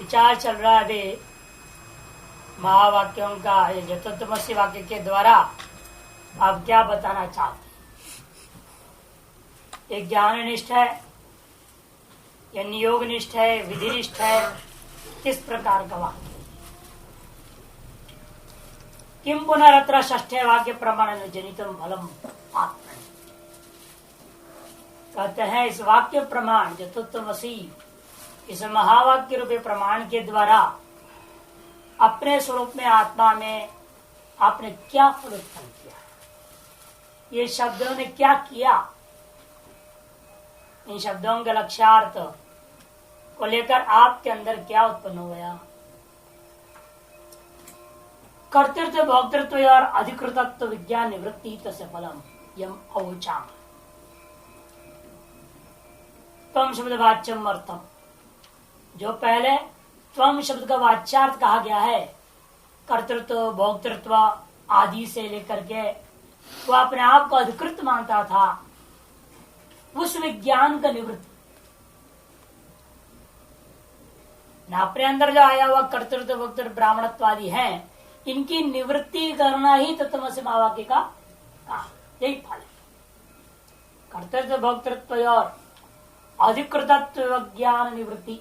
विचार चल रहा है अभी महावाक्यों का। ये चतुर्थमसी वाक्य के द्वारा आप क्या बताना चाहते हैं? एक ज्ञान निष्ठ है या नियोग निष्ठ है, विधि निष्ठ है, किस प्रकार का वाक्य? किम पुनरत्र षष्ठे वाक्य प्रमाण जनितम फलम आत्मा। कहते हैं इस वाक्य प्रमाण चतुर्थमसी इस महावाक्य रूपी प्रमाण के द्वारा अपने स्वरूप में आत्मा में आपने क्या फल उत्पन्न किया, ये शब्दों ने क्या किया, इन शब्दों के लक्ष्यार्थ को लेकर आपके अंदर क्या उत्पन्न हो गया। कर्तृत्व भोक्तृत्व और अधिकृतत्व विज्ञान निवृत्ति तस्य फलम यम अवोचा। त्वम शब्द वाच्यम अर्थम, जो पहले त्वम शब्द का वाच्यार्थ कहा गया है कर्तृत्व भोक्तृत्व आदि से लेकर के वो अपने आप को अधिकृत मानता था, उस विज्ञान का निवृत्ति न अपने अंदर जो आया हुआ कर्तृत्व भोक्तृत्व ब्राह्मणत्वादि है, इनकी निवृत्ति करना ही तत्वमसि महावाक्य का यही फल है। कर्तृत्व भोक्तृत्व और अधिकृतत्व ज्ञान निवृत्ति,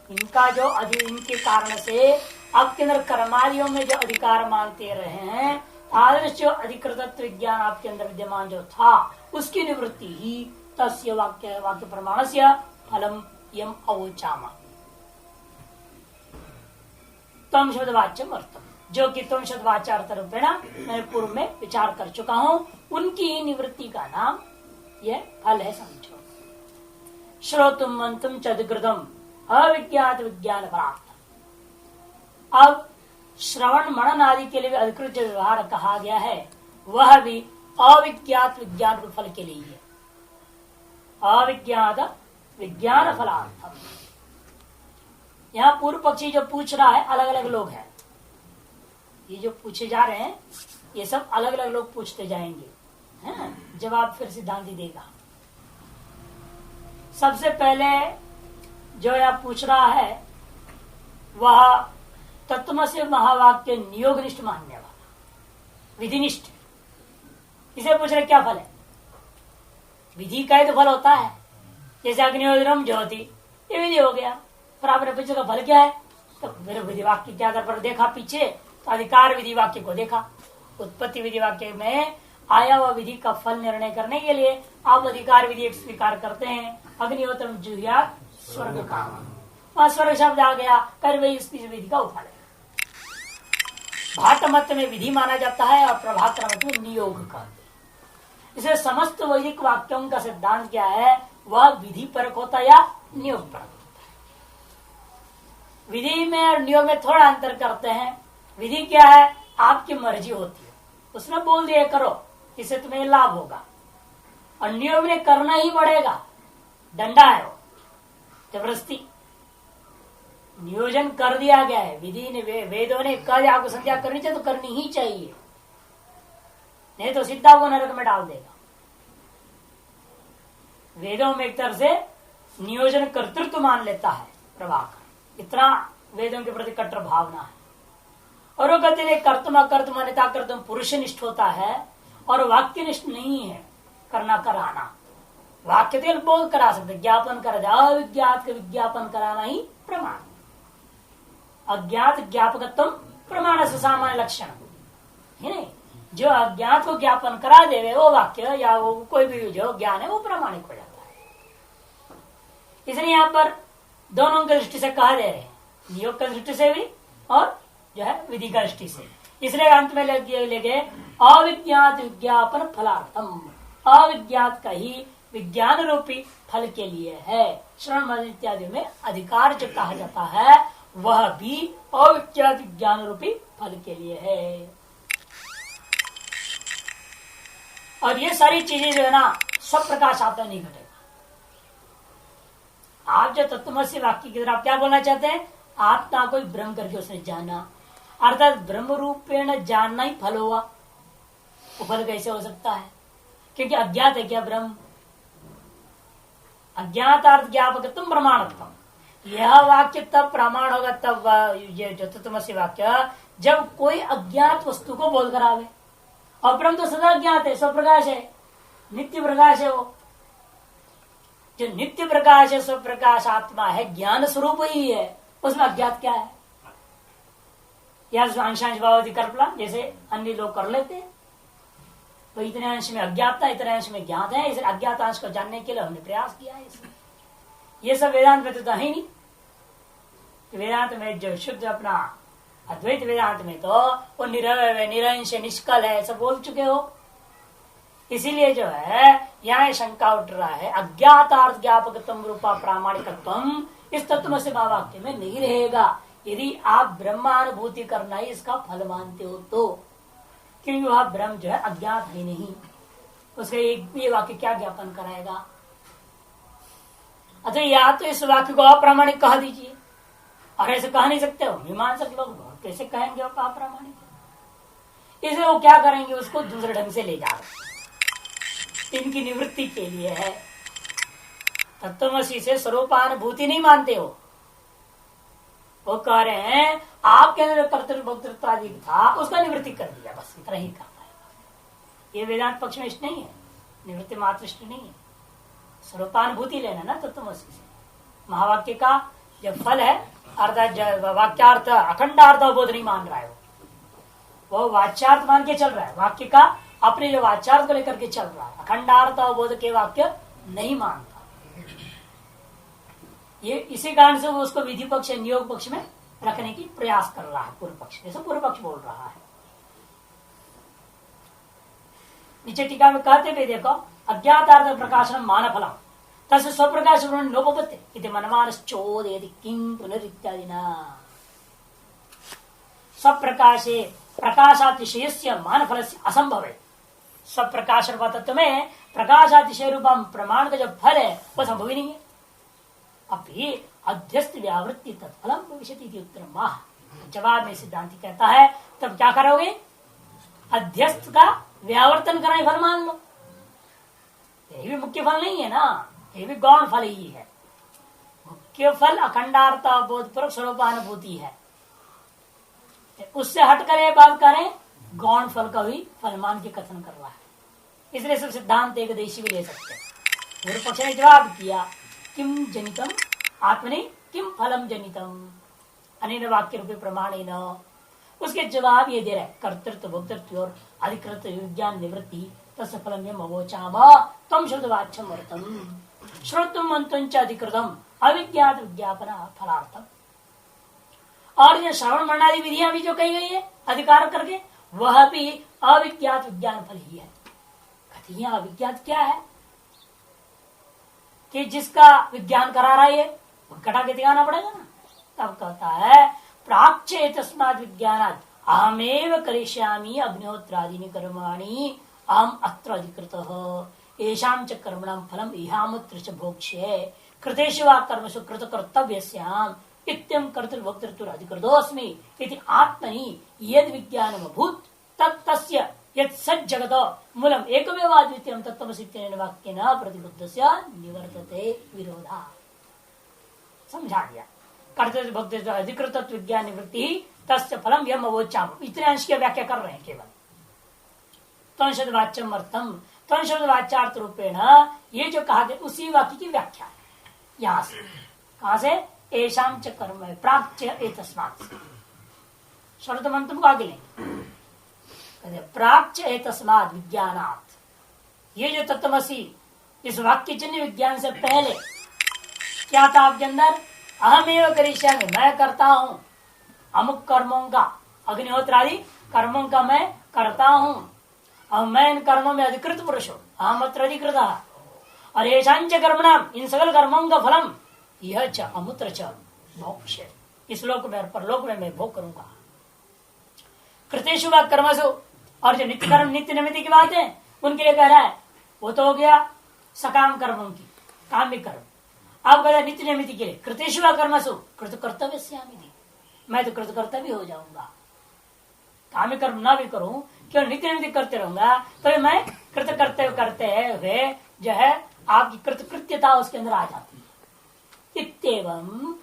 इनका जो इनके कारण से आपके अंदर कर्मादियों में जो अधिकार मानते रहे हैं, आदर्श जो अधिकृतत्व ज्ञान आपके अंदर विद्यमान जो था उसकी निवृत्ति ही तस्य वाक्य प्रमाण से फलम यम अवोचामा। त्वम शब्द वाच्यम अर्थम, जो कि तुम शब्द वाच्यार्थ रूपेण मैं पूर्व में विचार कर चुका हूं, उनकी निवृत्ति का नाम यह फल है समझो। श्रोतुम मंतुम च अधिकृतम अविज्ञात विज्ञान परार्थ। अब श्रवण मनन आदि के लिए भी अधिकृत जो व्यवहार कहा गया है वह भी अविज्ञात विज्ञान फल के लिए है। अविज्ञात विज्ञान फलार्थम। यहाँ पूर्व पक्षी जो पूछ रहा है अलग अलग लोग हैं, ये जो पूछे जा रहे हैं ये सब अलग अलग लोग पूछते जाएंगे, है जवाब फिर सिद्धांति देगा। सबसे पहले जो यह पूछ रहा है वह तत्वमसि महावाक्य नियोगनिष्ठ मानने वाला विधिनिष्ठ, इसे पूछ रहे क्या फल है। विधि का ही तो फल होता है, जैसे अग्निहोत्रम ज्योति, ये विधि हो गया। फिर आपने पूछा का फल क्या है, तो मेरे विधि वाक्य के आधार पर देखा पीछे तो अधिकार विधि वाक्य को देखा। उत्पत्ति विधि वाक्य में आया हुआ विधि का फल निर्णय करने के लिए आप अधिकार विधि स्वीकार करते हैं। अग्निहोत्रम जुहुयात् स्वर्ग काम, वहां स्वर्ग शब्द आ गया, कर वही इस विधि का उफल है। भाट मत में विधि माना जाता है और प्रभाकर मत में नियोग कहते हैं। इसे समस्त वैदिक वाक्यों का सिद्धांत क्या है, वह विधि परक होता है या नियोग परक होता है। विधि में और नियोग में थोड़ा अंतर करते हैं। विधि क्या है, आपकी मर्जी होती है, उसमें बोल दिया करो इससे तुम्हें लाभ होगा, और नियोग में करना ही पड़ेगा, डंडा है वो, जबरदस्ती नियोजन कर दिया गया है। विधि ने वेदों ने कहा आपको संध्या करनी चाहिए तो करनी ही चाहिए, नहीं तो सीधा को नरक में डाल देगा। वेदों में एक तरह से नियोजन कर्तृत्व मान लेता है प्रभाकर, इतना वेदों के प्रति कट्टर भावना है। और वो कहते हैं कर्तुम अकर्तुम अन्यथा कर्तुम पुरुषनिष्ठ होता है और वाक्यनिष्ठ नहीं है, करना कराना। वाक्य तो बोध करा सकते, ज्ञापन करा जाए, अविज्ञात का विज्ञापन कराना ही प्रमाण। अज्ञात ज्ञापकत्व प्रमाण से सामान्य लक्षण है नहीं, जो अज्ञात को ज्ञापन करा देवे वो वाक्य या वो कोई भी जो ज्ञान है वो प्रमाणिक हो जाता है। इसलिए यहाँ पर दोनों की दृष्टि से कहा दे रहे हैं, नियोग की दृष्टि से भी और जो है विधि की दृष्टि से। इसलिए अंत में लगे अविज्ञात विज्ञापन फलार्थम, अविज्ञात का ही विज्ञान रूपी फल के लिए है। श्रवण मनन इत्यादि में अधिकार जो कहा जाता है वह भी अविज्ञात विज्ञान रूपी फल के लिए है। और ये सारी चीजें जो है ना सब प्रकाशात्मा नहीं घटेगा। आप जो तत्वमसि वाक्य की तरफ क्या बोलना चाहते हैं, आत्मा को ब्रह्म करके उसने जाना, अर्थात ब्रह्म रूपेण जानना ही फल हुआ। वो फल कैसे हो सकता है, क्योंकि अज्ञात है क्या ब्रह्म, अज्ञातार्थ ज्ञापकत्व प्रमाणत्व। यह वाक्य तब प्रमाण होगा, तब ये जो तत्वमसि वाक्य जब कोई अज्ञात वस्तु को बोध करावे। और ब्रह्म तो सदा ज्ञात है, स्वप्रकाश है, नित्य प्रकाश है। वो जो नित्य प्रकाश है, स्वप्रकाश आत्मा है, ज्ञान स्वरूप ही है, उसमें अज्ञात क्या है? या अंशांश भाव कल्पना जैसे अन्य लोग कर लेते हैं, तो इतने अंश में अज्ञात था, इतने अंश में ज्ञात है, इस अज्ञात अंश को जानने के लिए हमने प्रयास किया है। ये सब वेदांत में तो है ही नहीं। वेदांत में जो शुद्ध अपना अद्वैत वेदांत में तो वो निरवय निरंश निष्कल है, सब बोल चुके हो। इसीलिए जो है यहाँ शंका उठ रहा है, अज्ञातार्थ ज्ञापकत्व रूपा प्रामाणिकत्व इस तत्वमसि वाक्य में नहीं रहेगा यदि आप ब्रह्मानुभूति करना ही इसका फल मानते हो तो। क्योंकि वह ब्रह्म जो है अज्ञात है नहीं, उसका एक भी वाक्य क्या ज्ञापन कराएगा? अच्छा, या तो इस वाक्य को अप्रामाणिक कह दीजिए, और ऐसे कह नहीं सकते हो मीमांसक लोग, कैसे कहेंगे अप्रामाणिक? इसलिए वो क्या करेंगे, उसको दूसरे ढंग से ले जा रहे, इनकी निवृत्ति के लिए है। तत्वमसि से स्वरूपानुभूति नहीं मानते हो, वो कह रहे हैं आपके अंदर कर्तृत्व भोक्तृत्व आदि था, उसका निवृत्ति कर दिया, बस इतना ही करना है। ये वेदांत पक्ष में इष्ट नहीं है, निवृत्ति मात्र इष्ट नहीं है। स्वरूपानुभूति लेना ना तत्वमसि से। महावाक्य का जब फल है अर्थात वाक्यार्थ अखंडार्थ अवबोध नहीं मान रहा है, वो वाच्यार्थ मान के चल रहा है, वाक्य का अपने जो वाच्यार्थ को लेकर के चल रहा है, अखंडार्थ अवबोध के वाक्य नहीं मानता। ये इसी कारण से वो उसको विधि पक्ष नियोग पक्ष में रखने की प्रयास कर रहा है पूर्व पक्ष, जैसे पूर्व पक्ष बोल रहा है। नीचे टीका में कहते भी देखो, अज्ञातार्थ प्रकाशन मान फलम तस्य स्वप्रकाश नोपपत्ति इति मनमानश्चोदयति किं पुनरित्यादि न। स्वप्रकाशे प्रकाशातिशयस्य मान फलस्य असंभव है। स्वप्रकाश तत्व में प्रकाशातिशय रूपम प्रमाण का जो फल है वह संभव ही नहीं है। अभी अध्यस्त व्यावृत्ति तत्फलम भविष्यति उत्तर माह। जवाब में सिद्धांति कहता है तब क्या करोगे, अध्यस्त का व्यावर्तन कराए फल मान लो। ये भी मुख्य फल नहीं है ना, ये भी गौण फल ही है। मुख्य फल अखंडार्थ बोधपूर्वक स्वरूपानुभूति है, उससे हटकर ये बात करें गौण फल का भी फलमान के कथन कर रहा है। इसलिए सब सिद्धांत एक देशी भी ले सकते हैं। पूर्व पक्ष ने जवाब किया किम जनितम आत्मनि किम फलम जनितम अनेन वाक्य रूपी प्रमाणेन। उसके जवाब ये दे रहे कर्तृत्व भोक्तृत्व और अधिकृत विज्ञान निवृत्ति तस्य फलम यम अवोचाम तम श्रुतवाच्यम वर्तम श्रोतुम मंत्रंच अधिकृतम अविज्ञात विज्ञापन फलार्थम। और ये श्रवण मंडाली विधियां भी जो कही गई है अधिकार करके, वह भी अविज्ञात विज्ञान फल ही है। कथियां अविज्ञात क्या है कि जिसका विज्ञान करा रहा है घटा के दिखाना पड़ेगा ना। तब कहता है प्राच्य तस्मात् विज्ञानात् अहमेव करिष्यामि अग्निहोत्रादीनि कर्माणि अहम अत्र अधिकृतः येषां च कर्मणां फलम् इहामुत्र च भोक्ष्ये कृतेषु वा कर्मसु कृतकर्तव्यस्याम् इत्यं कर्तृभोक्तृत्व अधिकृतोऽस्मि इति आत्मनि यद् विज्ञानम् अभूत् तत्तस्य यत् सत् जगतो मूलम् एकमेव अद्वितीयं तत्त्वमसि इत्यनेन वाक्येन प्रतिबुद्धस्य निवर्तते विरोधः। समझा दिया। कर्तव्य भोक्तृत्व अधिकृत विज्ञान निवृत्ति तस्य फलम यम अवोचाम, इतने अंश की व्याख्या कर रहे हैं केवल। त्वंशद वाच्यम अर्थम, त्वंशद वाच्यार्थ रूपेण ये जो कहा गया उसी वाक्य की व्याख्या है। यहां से कहा से एशाम च कर्म प्राच्य एतस्मात् शरद मंत्र को आगे लेंगे। प्राच्य एतस्मात् विज्ञानात्, ये जो तत्वमसि इस वाक्य जन्य विज्ञान से पहले क्या था आपके अंदर, अहमेव करिष्यामि, मैं करता हूं अमुक कर्मों का, अग्निहोत्र आदि कर्मों का मैं करता हूं, और मैं इन कर्मों में अधिकृत पुरुष हूं, अहम अत्र अधिकृत। और येषांच कर्मणाम, इन सकल कर्मों का फलम यह च अमुत्र च मोक्ष, इस लोक में और परलोक में मैं भोग करूंगा। कृतेषु वा कर्मसु, और जो नित्य कर्म नित्य निमित्त की बात है उनके लिए कह रहा है, वो तो हो गया सकाम कर्मों की, काम्य कर्म। अब कहता नित्य निमित्त के लिए कृतेषु वा कर्मसु कृत कर्तव्यस्यामि, मैं तो कृत कर्तव्य हो जाऊंगा। काम्य कर्म ना भी करूं, क्यों नित्य निमित्त करते रहूंगा, तो मैं कृत कर्तव्य करते हुए जो है आपकी कृतकृत्यता उसके अंदर आ जाती है। इत्येवं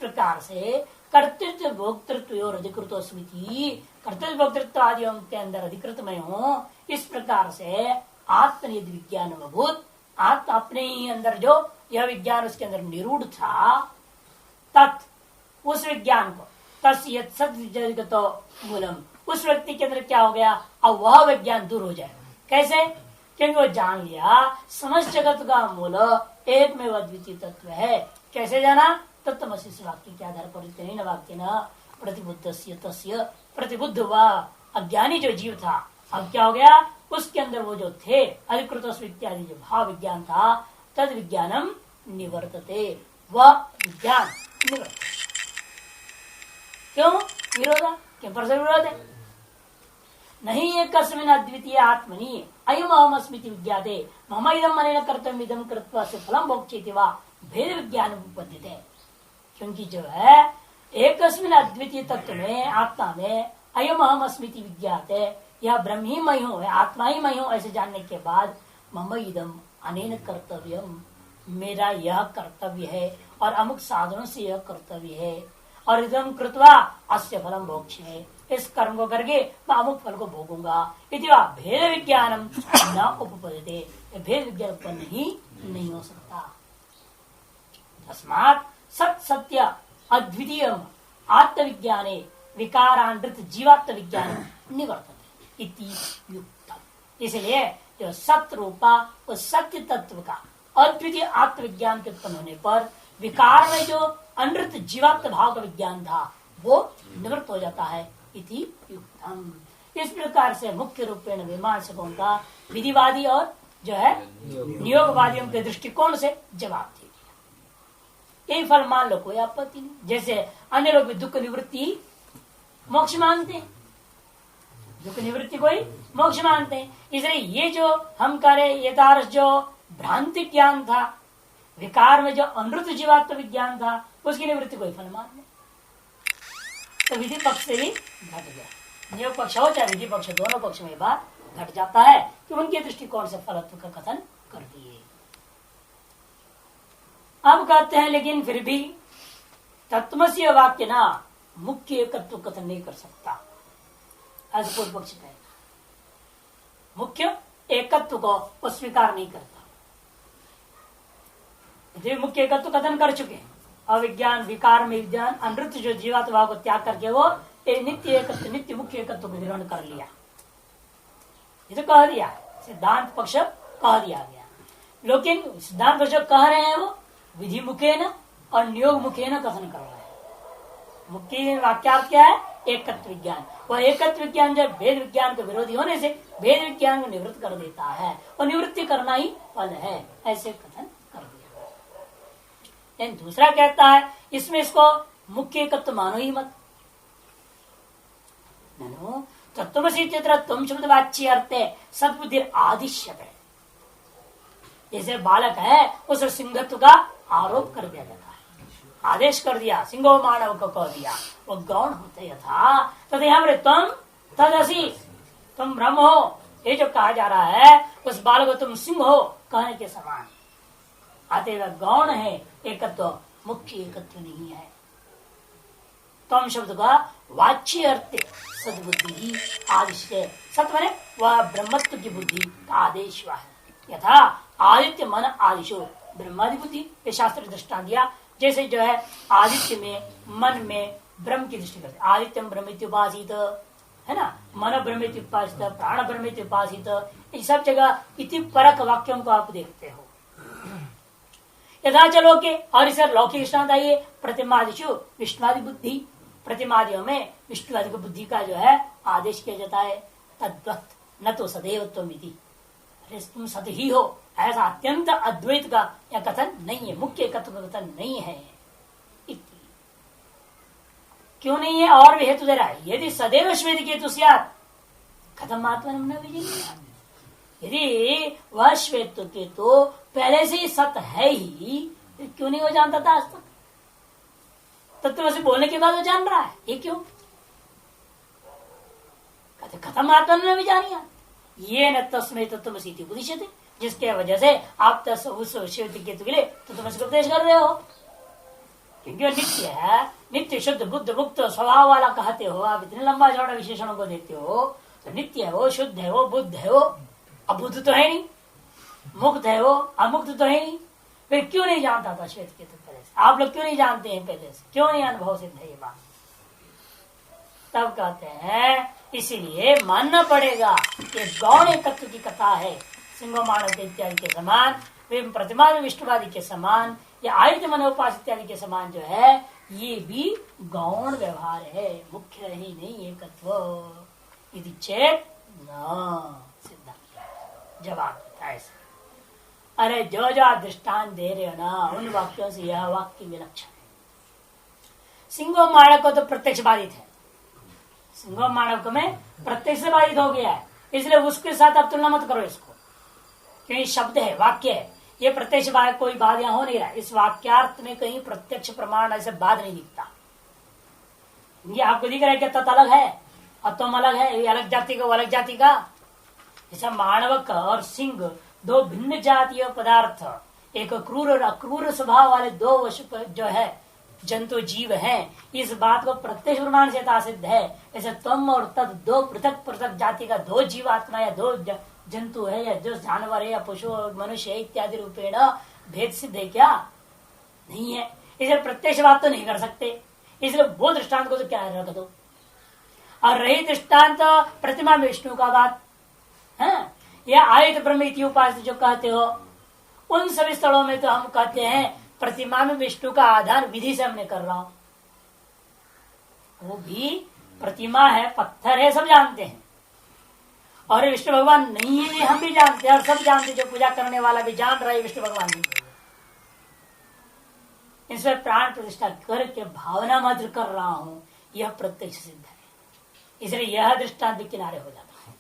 प्रकार से कर्तृत्व भोक्तृत्व और अधिकृत स्मृति, कर्तृत्व भोक्तृत्व आदियों के अंदर अधिकृत मैं हूँ, इस प्रकार से आत्मनियत विज्ञान अभूत, आत्म अपने ही अंदर जो यह विज्ञान उसके अंदर निरूढ़ था, तत् उस विज्ञान को तस्य सदगतो मूलम, उस व्यक्ति के अंदर क्या हो गया, अब वह विज्ञान दूर हो जाएगा। कैसे? क्योंकि वो जान लिया समस्त जगत का मूल एक में अद्वितीय तत्व है। कैसे जाना? तत्वमसि वाक्य के आधार पर इतने वाक्य न प्रतिबुद्ध तस्य, प्रतिबुद्ध व अज्ञानी जो जीव था, अब क्या हो गया, उसके अंदर वो जो थे अधिकृत इत्यादि जो भाव विज्ञान था, तद विज्ञानम निवर्तते, वह विज्ञान निवर्तते। क्यों विरोध? क्यों पर से विरोध है? नहीं एक अद्वितीय आत्मनि अयम अहम अस्मिति विज्ञाते मम इदम अनेन कर्तव्यम इदम कृत्वा से फलम भोक्ष्यति वा भेद विज्ञान उपपद्यते। क्योंकि जो है एक अद्वितीय तत्व में, आत्मा में अयम अहम अस्मिति विज्ञाते, यह ब्रह्म ही मैं हूँ, आत्मा ही मैं हूँ, ऐसे जानने के बाद मम इदम अनेन कर्तव्यम, मेरा यह कर्तव्य है और अमुक साधनों से यह कर्तव्य है, और इदम कृत्वा अस्य फलम भोक्ष्ये, इस कर्म को करके मैं अमुक फल को भोगूंगा। इति वा भेद विज्ञानम न उपपद्यते, भेद विज्ञान उत्पन्न ही नहीं हो सकता। तस्मात् सत सत्य अद्वितीय आत्मविज्ञाने विकारानृत जीवात्म विज्ञान निवर्तते इति युक्तम। इसलिए जो सत्य रूपा उस सत्य तत्व का अद्वितीय आत्मविज्ञान के उत्पन्न होने पर विकार में जो अनृत जीवात्म भाव का विज्ञान था वो निवृत्त हो जाता है। इति युक्तम। इस प्रकार से मुख्य रूपेण मीमांसकों का विधिवादी और जो है नियोगवादियों के दृष्टिकोण से जवाब दे दिया। यही फल मान लो, कोई आपत्ति नहीं। जैसे अन्य लोग भी दुख निवृत्ति मोक्ष मानते हैं, दुख निवृत्ति कोई मोक्ष मानते हैं। इसलिए ये जो हम करे यथार्थ जो भ्रांति ज्ञान था, विकार में जो अनृत जीवात्म विज्ञान था, उसकी निवृत्ति कोई फल मान ले, तो विधि पक्ष से भी घट गया। नियोग पक्ष हो चाहे विधि पक्ष, दोनों पक्ष में बात घट जाता है कि उनके दृष्टिकोण से फलत्व का कथन कर दिए। अब कहते हैं लेकिन फिर भी तत्वमसि वाक्य ना मुख्य एकत्व कथन नहीं कर सकता, ऐसे पूर्व पक्ष कहेगा। मुख्य एकत्व को वो स्वीकार नहीं करता। मुख्य एकत्व कथन कर चुके हैं। अविज्ञान विकार में विज्ञान अनृत जो जीवात्म भाव को त्याग करके वो नित्य एकत्व, नित्य मुख्य एकत्व को ग्रहण कर लिया। ये तो कह दिया, सिद्धांत पक्ष कह दिया गया। लेकिन सिद्धांत पक्ष कह रहे हैं वो विधि मुखे न और नियोग मुखे न कथन कर रहे हैं। मुख्य वाक्यार्थ क्या है? एकत्व विज्ञान। वह एकत्व विज्ञान जब भेद विज्ञान के विरोधी होने से भेद विज्ञान को निवृत्त कर देता है और निवृत्ति करना ही फल है, ऐसे कथन कर दिया। लेकिन दूसरा कहता है इसमें इसको मुख्य एकत्व मानो ही मत। तत्वमसि चित्र तुम शब्द वाच्य अर्थ सद्बुद्धि आदिश्यते। जैसे बालक है उसे सिंहत्व का आरोप कर दिया जाता है, आदेश कर दिया, सिंहो मानव को कह दिया, वो गौण होते यथा तथा यहाँ पर तुम तदसी, तुम ब्रह्म हो, ये जो कहा जा रहा है उस बालक को तुम सिंह हो कहने के समान अतएव गौण है, एकत्व मुख्य एकत्व नहीं है। तम शब्द का वाच्य अर्थ सद्बुद्धि ही आदेश है। सत्य माने वह ब्रह्मत्व की बुद्धि का आदेश हुआ है। यथा आदित्य मन आदिशो ब्रह्मादि बुद्धि, ये शास्त्र दृष्टांत दिया। जैसे जो है आदित्य में मन में ब्रह्म की दृष्टि करते, आदित्यम ब्रह्मित्युपासित है ना, मन ब्रह्मित्युपासित, प्राण ब्रह्मित्युपासित, इन सब जगह इति परक वाक्यों को आप देखते हो। यथा चलो के और इसे लौकिक दृष्टांत आइए, प्रतिमादिशु विष्णुवादि बुद्धि, प्रतिमादियों में विष्णुवादि की बुद्धि का जो है आदेश किया जाता है। तद्वत न तो सदैव त्वमिति, अरे तुम सद ही हो, ऐसा अत्यंत अद्वैत का यह कथन नहीं है, मुख्य एकत्व का कथन नहीं है। क्यों नहीं है? और भी हेतु दे रहा है। यदि सदैव श्वेत केतु स्यात् कथम आत्मा न विजयते, यदि वह श्वेत केतु पहले से ही सत है ही, क्यों नहीं वो जानता था आज तक? तत्वमसि बोलने के बाद वो जान रहा है, ये क्यों? कहते खत्म आत्मा न विजानिया, ये न तस्मै तत्वमसि इति उपदिश्यते, जिसके वजह से आप उस श्वेत केतु के लिए तत्वमसि का उपदेश कर रहे हो। क्योंकि वो नित्य है, नित्य शुद्ध बुद्ध मुक्त स्वभाव वाला कहते हो, आप इतने लंबा चौड़ा विशेषणों को देते हो, तो नित्य है वो, शुद्ध है वो, बुद्ध है वो, अबुद्ध तो है नहीं, मुक्त है वो, अमुक्त तो है नहीं। फिर क्यों नहीं जानता था श्वेत केतु पहले से? आप लोग क्यों नहीं जानते हैं पहले से? क्यों नहीं अनुभव सिद्ध है ये बात? तब कहते हैं इसीलिए मानना पड़ेगा कि गौण तत्व की कथा है, सिंह मानव इत्यादि के समान, प्रतिमा विष्णुवादी के समान, या आयुध मनोपास इत्यादि के समान जो है, ये भी गौण व्यवहार है, मुख्य ही नहीं एकत्व। यदि चेत न सिद्धांत जवाब देता है। अरे जो जो आप दृष्टांत दे रहे हो ना, उन वाक्यों से यह वाक्य विलक्षण है। सिंह मानव को तो प्रत्यक्ष बाधित है, सिंह मानव को में प्रत्यक्ष से बाधित हो गया है, इसलिए उसके साथ आप तुलना मत करो इसको, क्योंकि शब्द है, वाक्य है, ये प्रत्यक्ष कोई बात यहाँ हो नहीं रहा। इस वाक्यार्थ में कहीं प्रत्यक्ष प्रमाण ऐसे बात नहीं दिखता। ये आपको दिख रहा है कि तत् अलग है और तुम अलग है, ये अलग जाति का वो अलग जाति का। जैसा मानवक और सिंह दो भिन्न जातीय पदार्थ, एक क्रूर और अक्रूर स्वभाव वाले दो जो है जंतु जीव हैं, इस बात को प्रत्यक्ष प्रमाण से सिद्ध है। जैसे तुम और तद दो पृथक पृथक जाति का दो जीवात्मा या दो जंतु है, या जो जानवर है या पशु मनुष्य है इत्यादि रूपेण भेद सिद्ध है क्या? नहीं है। इसलिए प्रत्यक्ष बात तो नहीं कर सकते, इसलिए वो दृष्टांत को तो क्या रख दो। और रही दृष्टांत प्रतिमा में विष्णु का बात है, या आयुध ब्रह्म उपास जो कहते हो, उन सभी स्थलों में तो हम कहते हैं प्रतिमा में विष्णु का आधार विधि से हमने कर रहा हूं। वो भी प्रतिमा है, पत्थर है, सब जानते हैं, और विष्णु भगवान नहीं है ये हम भी जानते हैं, और सब जानते, जो पूजा करने वाला भी जान रहा है विष्णु भगवान नहीं। इसमें प्राण प्रतिष्ठा करके भावना मात्र कर रहा हूं, यह प्रत्यक्ष सिद्ध है। इसलिए यह दृष्टांत भी किनारे हो जाता है,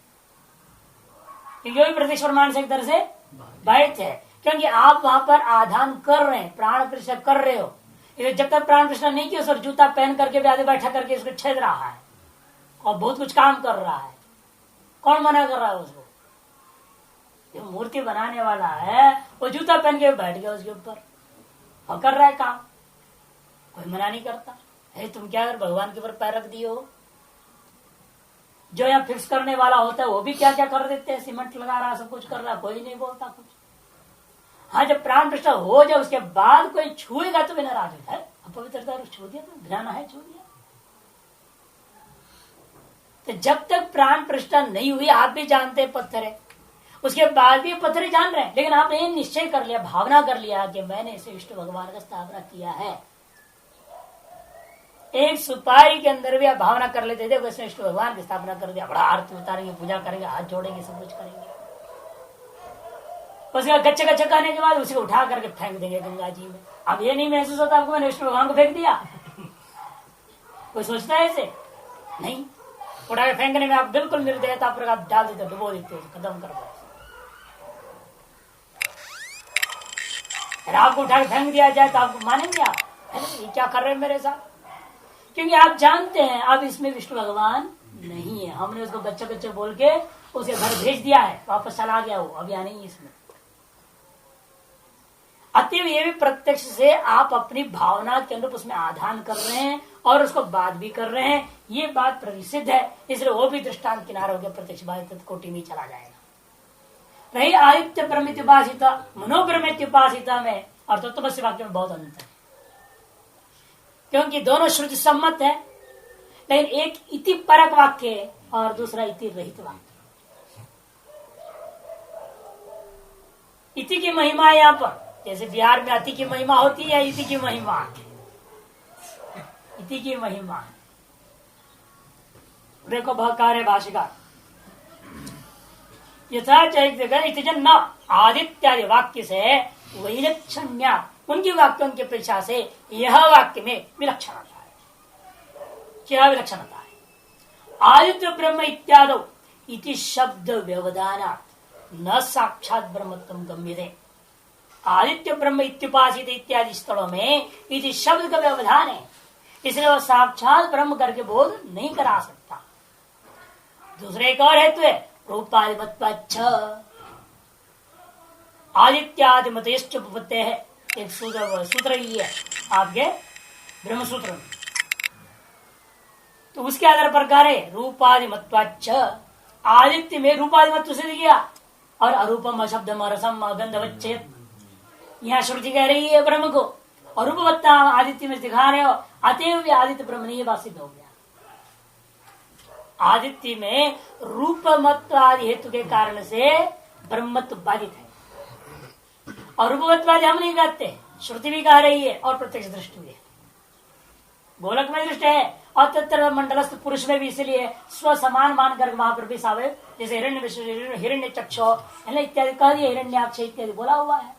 क्योंकि प्रत्यक्ष प्रमाण से एक तरह से बाधित है, क्योंकि आप वहां पर आधान कर रहे हैं, प्राण प्रतिष्ठा कर रहे हो। जब तक प्राण प्रतिष्ठा नहीं किया, सर जूता पहन करके भी आगे बैठा करके इसको छेद रहा है और बहुत कुछ काम कर रहा है, कौन मना कर रहा है उसको? जो मूर्ति बनाने वाला है वो जूता पहन के बैठ गया उसके ऊपर और कर रहा है काम, कोई मना नहीं करता है। तुम क्या अगर भगवान के ऊपर पैर रख दिए हो? जो यहाँ फिक्स करने वाला होता है वो भी क्या क्या कर देते हैं, सीमेंट लगा रहा, सब कुछ कर रहा, कोई नहीं बोलता कुछ। हाँ, जब प्राण प्रतिष्ठा हो जाए उसके बाद कोई छुएगा तो भी नाराज होता है, अपवित्रता छू दिया तो ध्यान है, छू दिया। तो जब तक प्राण प्रतिष्ठा नहीं हुई, आप भी जानते हैं पत्थर है, उसके बाद भी पत्थर जान रहे हैं, लेकिन आपने ये निश्चय कर लिया, भावना कर लिया कि मैंने इसे विष्णु भगवान का स्थापना किया है। एक सुपारी के अंदर भी आप भावना कर लेते थे वैसे विष्णु भगवान की स्थापना कर दिया, बड़ा आरती उतारेंगे, पूजा करेंगे, हाथ जोड़ेंगे, सब कुछ करेंगे। उसके गच्चे गच्चे कहने के बाद उसे उठा करके फेंक देंगे गंगा जी में। अब ये नहीं महसूस होता आपको मैंने विष्णु भगवान को फेंक दिया? कोई सोचता है ऐसे? नहीं, उठा के फेंकने में आप बिल्कुल निर्दयता पर आप डाल देते, डुबो देते, खत्म कर दो। आपको उठा के फेंक दिया जाए तो आपको मानेंगे आप? ये क्या कर रहे हैं मेरे साथ? क्योंकि आप जानते हैं अब इसमें विष्णु भगवान नहीं है, हमने उसको बच्चे बच्चे बोल के उसे घर भेज दिया है, वापस चला गया वो, अब यहाँ नहीं है इसमें। अतएव ये भी प्रत्यक्ष से आप अपनी भावना के अनुरूप उसमें आधान कर रहे हैं और उसको बात भी कर रहे हैं, ये बात प्रसिद्ध है। इसलिए वो भी दृष्टांत किनारे हो गया, प्रत्यक्ष बाधित कोटि में चला जाएगा। रही आदित्य ब्रह्मित्युपासिता, मनोब्रह्मित्युपासिता में और तत्वस्य वाक्य में बहुत अंतर है, क्योंकि दोनों श्रुति सम्मत है, लेकिन एक इति परक वाक्य है और दूसरा इति रहित वाक्य। इति की महिमा यहाँ पर, जैसे बिहार में अति की महिमा होती है, इति की महिमा, इति की महिमा देखो भकार भाषिका यथाचन न आदित्यादि वाक्य से वैलक्षण्या, उनकी वाक्यों की अपेक्षा से यह वाक्य में विलक्षणता है। क्या विलक्षणता है? आदित्य ब्रह्म इत्यादि इति शब्द व्यवधानात् न साक्षात ब्रह्मत्वं गम्यते। आदित्य ब्रह्म इत्युपासित इत्यादि स्थलों में इति शब्द का व्यवधान है, इसलिए वह साक्षात ब्रह्म करके बोध नहीं करा सकता। दूसरे एक और हेतु है, रूपाधिपत्वाच्छ आदित्यादि मतयश्च उपपत्ते है। एक सूत्र ही है आपके ब्रह्मसूत्र में। तो उसके आधार पर कह रहे रूपादि मत्वाच्च, आदित्य में रूपादि मत्व सिद्ध किया और अरूपम अशब्दम अरसम अगंधवच्चेत, यहाँ श्रुति कह रही है ब्रह्म को अरूपवत्ता आदित्य में दिखा रहे हो, अतएव भी आदित्य ब्रह्म नहीं, ये बात सिद्ध हो गया। आदित्य में रूपमत्व आदि हेतु के कारण से ब्रह्मत्व बाधित है और रूपवत्वादि हम नहीं कहते, श्रुति भी कह रही है और प्रत्यक्ष दृष्टि भी है, गोलक में दृष्टि है और तत्र मंडलस्थ पुरुष में भी, इसलिए स्व समान मान कर वहां पर भी सावे, जैसे हिरण्य चक्षो इत्यादि कह दिए, हिरण्याक्ष इत्यादि बोला हुआ है।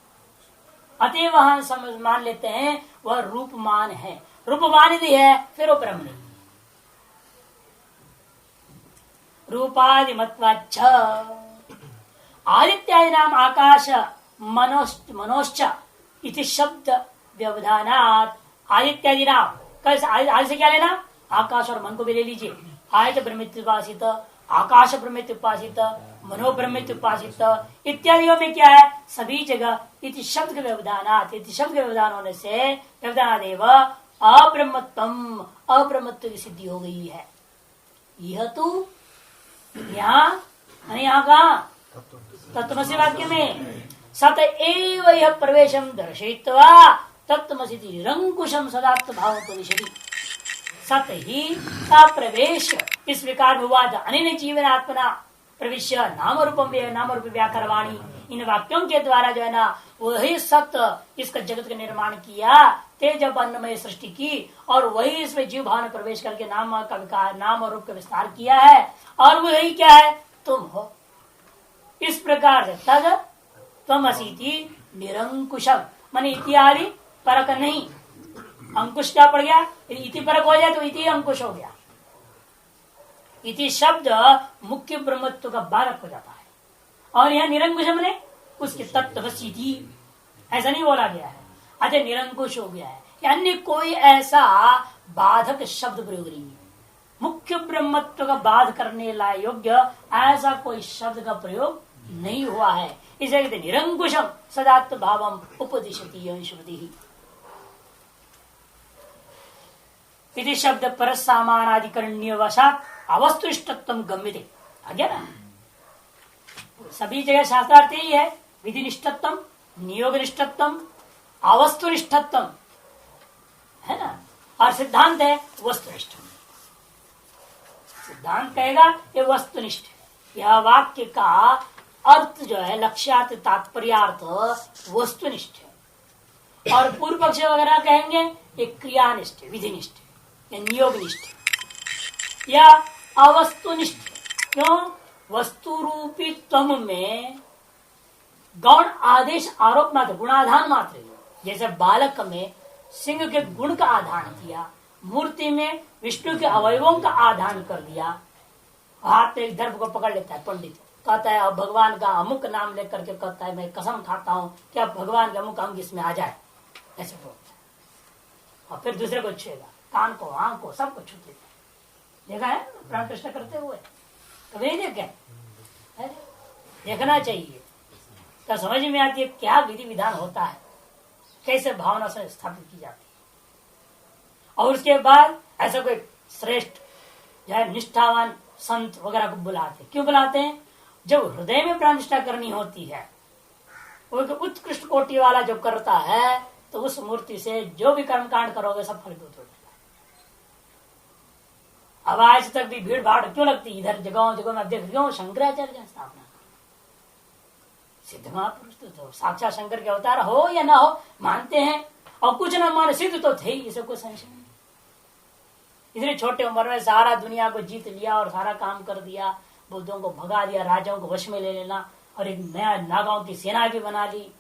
अतएव वहां समझ मान लेते हैं वह रूपमान है, रूपमान यदि है फिर वो ब्रह्म नहीं। रूपादि मत्वाच्छ आदित्यादि नाम आकाश मनोश्च इति शब्द व्यवधानात्, आदित्यादि नाम कैसे, आदि से क्या लेना, आकाश और मन को भी ले लीजिए। आदित्य ब्रह्मित्युपासित, आकाश ब्रह्मित्युपासित, मनो ब्रह्मित्युपासित इत्यादियों में क्या है, सभी जगह इति शब्द के व्यवधानात्, इति शब्द के व्यवधान होने से व्यवधानादेव अब्रह्मत्वम, अब्रह्मत्व की सिद्धि हो गई है। यह तो यहाँ का तत्वमसि वाक्य में सत एव यह प्रवेशम दर्शयित्वा तत्वमसि निरंकुशम सदात्म भाव उपदिशति, सत ही का प्रवेश इस विकार विवाद अनिल जीवन आत्मना प्रविश्य नाम रूप व्याकरवाणी, इन वाक्यों के द्वारा जो है ना वही सत्य इसका जगत का निर्माण किया, तेज अन्नमय सृष्टि की और वही इसमें जीव भाव में प्रवेश करके नाम का विकार, नाम और रूप का विस्तार किया है और वही क्या है, तुम हो। इस प्रकार से तद त्वमसीति निरंकुशम, माने इत्यादि परक नहीं, अंकुश क्या पड़ गया, इति परक हो जाए तो इति अंकुश हो गया। इति शब्द मुख्य ब्रह्मत्व का बालक हो जाता है और यह निरंकुश ने उसके तत्वसीति ऐसा नहीं बोला गया है, अतः निरंकुश हो गया है, अन्य कोई ऐसा बाधक शब्द प्रयोग नहीं है। मुख्य ब्रह्मत्व का बाध करने लायक योग्य ऐसा कोई शब्द का प्रयोग नहीं हुआ है, इसे कहते निरंकुशम सदात्म भावम उपदिशति श्रुति। इति शब्द पर सामानाधिकरण्य वशात अवस्तुनिष्ठत्वम गम्यते, आ गया ना। सभी जगह शास्त्रार्थ यही है, विधि निष्ठत्वम, नियोग निष्ठत्वम, अवस्तुनिष्ठत्वम है ना, और सिद्धांत है वस्तुनिष्ठ। सिद्धांत कहेगा ये वस्तुनिष्ठ, यह वाक्य का अर्थ जो है लक्ष्यार्थ तात्पर्यार्थ वस्तुनिष्ठ है, और पूर्व पक्ष वगैरह कहेंगे ये क्रियानिष्ठ, विधिनिष्ठ या नियोगनिष्ठ या अवस्तुनिष्ठ। क्यों, वस्तु रूपी त्वम में गौण आदेश आरोप मात्र, गुणाधान मात्र, जैसे बालक में सिंह के गुण का आधान किया, मूर्ति में विष्णु के अवयवों का आधान कर दिया। हाथ में एक दर्भ को पकड़ लेता है पंडित, कहता है अब भगवान का अमुक नाम लेकर के कहता है मैं कसम खाता हूं कि अब भगवान का अमुक अंग इसमें आ जाए, ऐसे बोलता है। और फिर दूसरे को छुएगा, कान को, आंख को, सबको छू लेता है। देखा है प्राण कृष्ण करते हुए, कभी नहीं देखे? देखना चाहिए, तो समझ में आती है क्या विधि विधान होता है, कैसे भावना से स्थापित की जाती है। और उसके बाद ऐसा कोई श्रेष्ठ या निष्ठावान संत वगैरह को बुलाते, क्यों बुलाते हैं? जब हृदय में प्राण निष्ठा करनी होती है, वो उत्कृष्ट कोटि वाला जो करता है, तो उस मूर्ति से जो भी कर्म कांड करोगे सब फलीभूत हो जाएगा। अब आज तक भी भीड़ भाड़ क्यों लगती, इधर जगहों जगहों में देख क्यों शंकराचार्य स्थापना, सिद्ध महापुरुष तो साक्षात शंकर के अवतार हो या ना हो मानते हैं, और कुछ ना माने सिद्ध तो थे ही, इसे कोई संशय नहीं। इतनी छोटे उम्र में सारा दुनिया को जीत लिया और सारा काम कर दिया, बुद्धों को भगा दिया, राजाओं को वश में ले लेना, और एक नया नागाओं की सेना भी बना ली,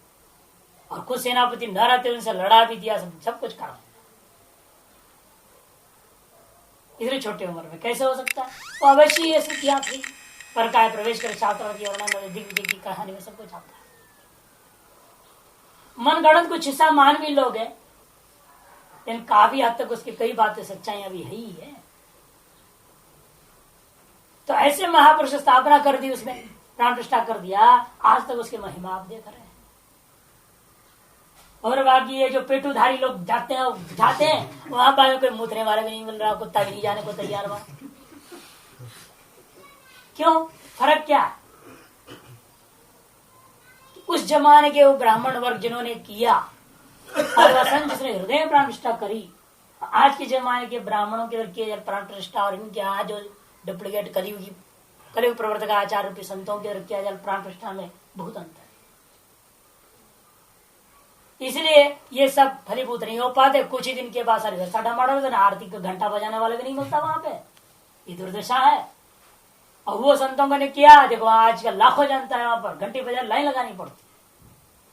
और खुद सेनापति न रहते उनसे लड़ा भी दिया, सब कुछ करा। इतनी छोटे उम्र में कैसे हो सकता है? तो अवश्य ये स्थितियां थी, पर काय प्रवेश कर छात्रावती वर्णन दिग्विजय की कहानी में सब कुछ आता है। मन गणत कुछ हिस्सा मान भी लोग है, लेकिन काफी हद तक उसकी कई बातें सच्चाइयां भी है ही है। तो ऐसे महापुरुष स्थापना कर दी, उसने प्राण प्रतिष्ठा कर दिया, आज तक उसकी महिमा आप देख रहे हैं। और बाकी ये जो पेटूधारी लोग जाते हैं वहां पर कोई मूतने वाला भी नहीं मिल रहा, कुत्ता भी नहीं जाने को तैयार हुआ। क्यों? फर्क क्या? उस जमाने के वो ब्राह्मण वर्ग जिन्होंने किया और वसंत जिसने हृदय प्राण प्रतिष्ठा करी, आज के जमाने के ब्राह्मणों के किए प्राण प्रतिष्ठा और इनके आज जो डुप्लीकेट कलयुग प्रवर्तक आचार्य रूपी संतों के किया जाए प्राण प्रतिष्ठा में बहुत अंतर है। इसलिए ये सब फलीभूत नहीं हो पाते। कुछ ही दिन के बाद सारी व्यवस्था डामाडोल, आरती का घंटा बजाने वाले भी नहीं मिलता वहां पे। ये दुर्दशा है। और वो संतों ने किया, देखो आजकल लाखों जनता है वहां पर, घंटे बजा लाइन लगानी पड़ती।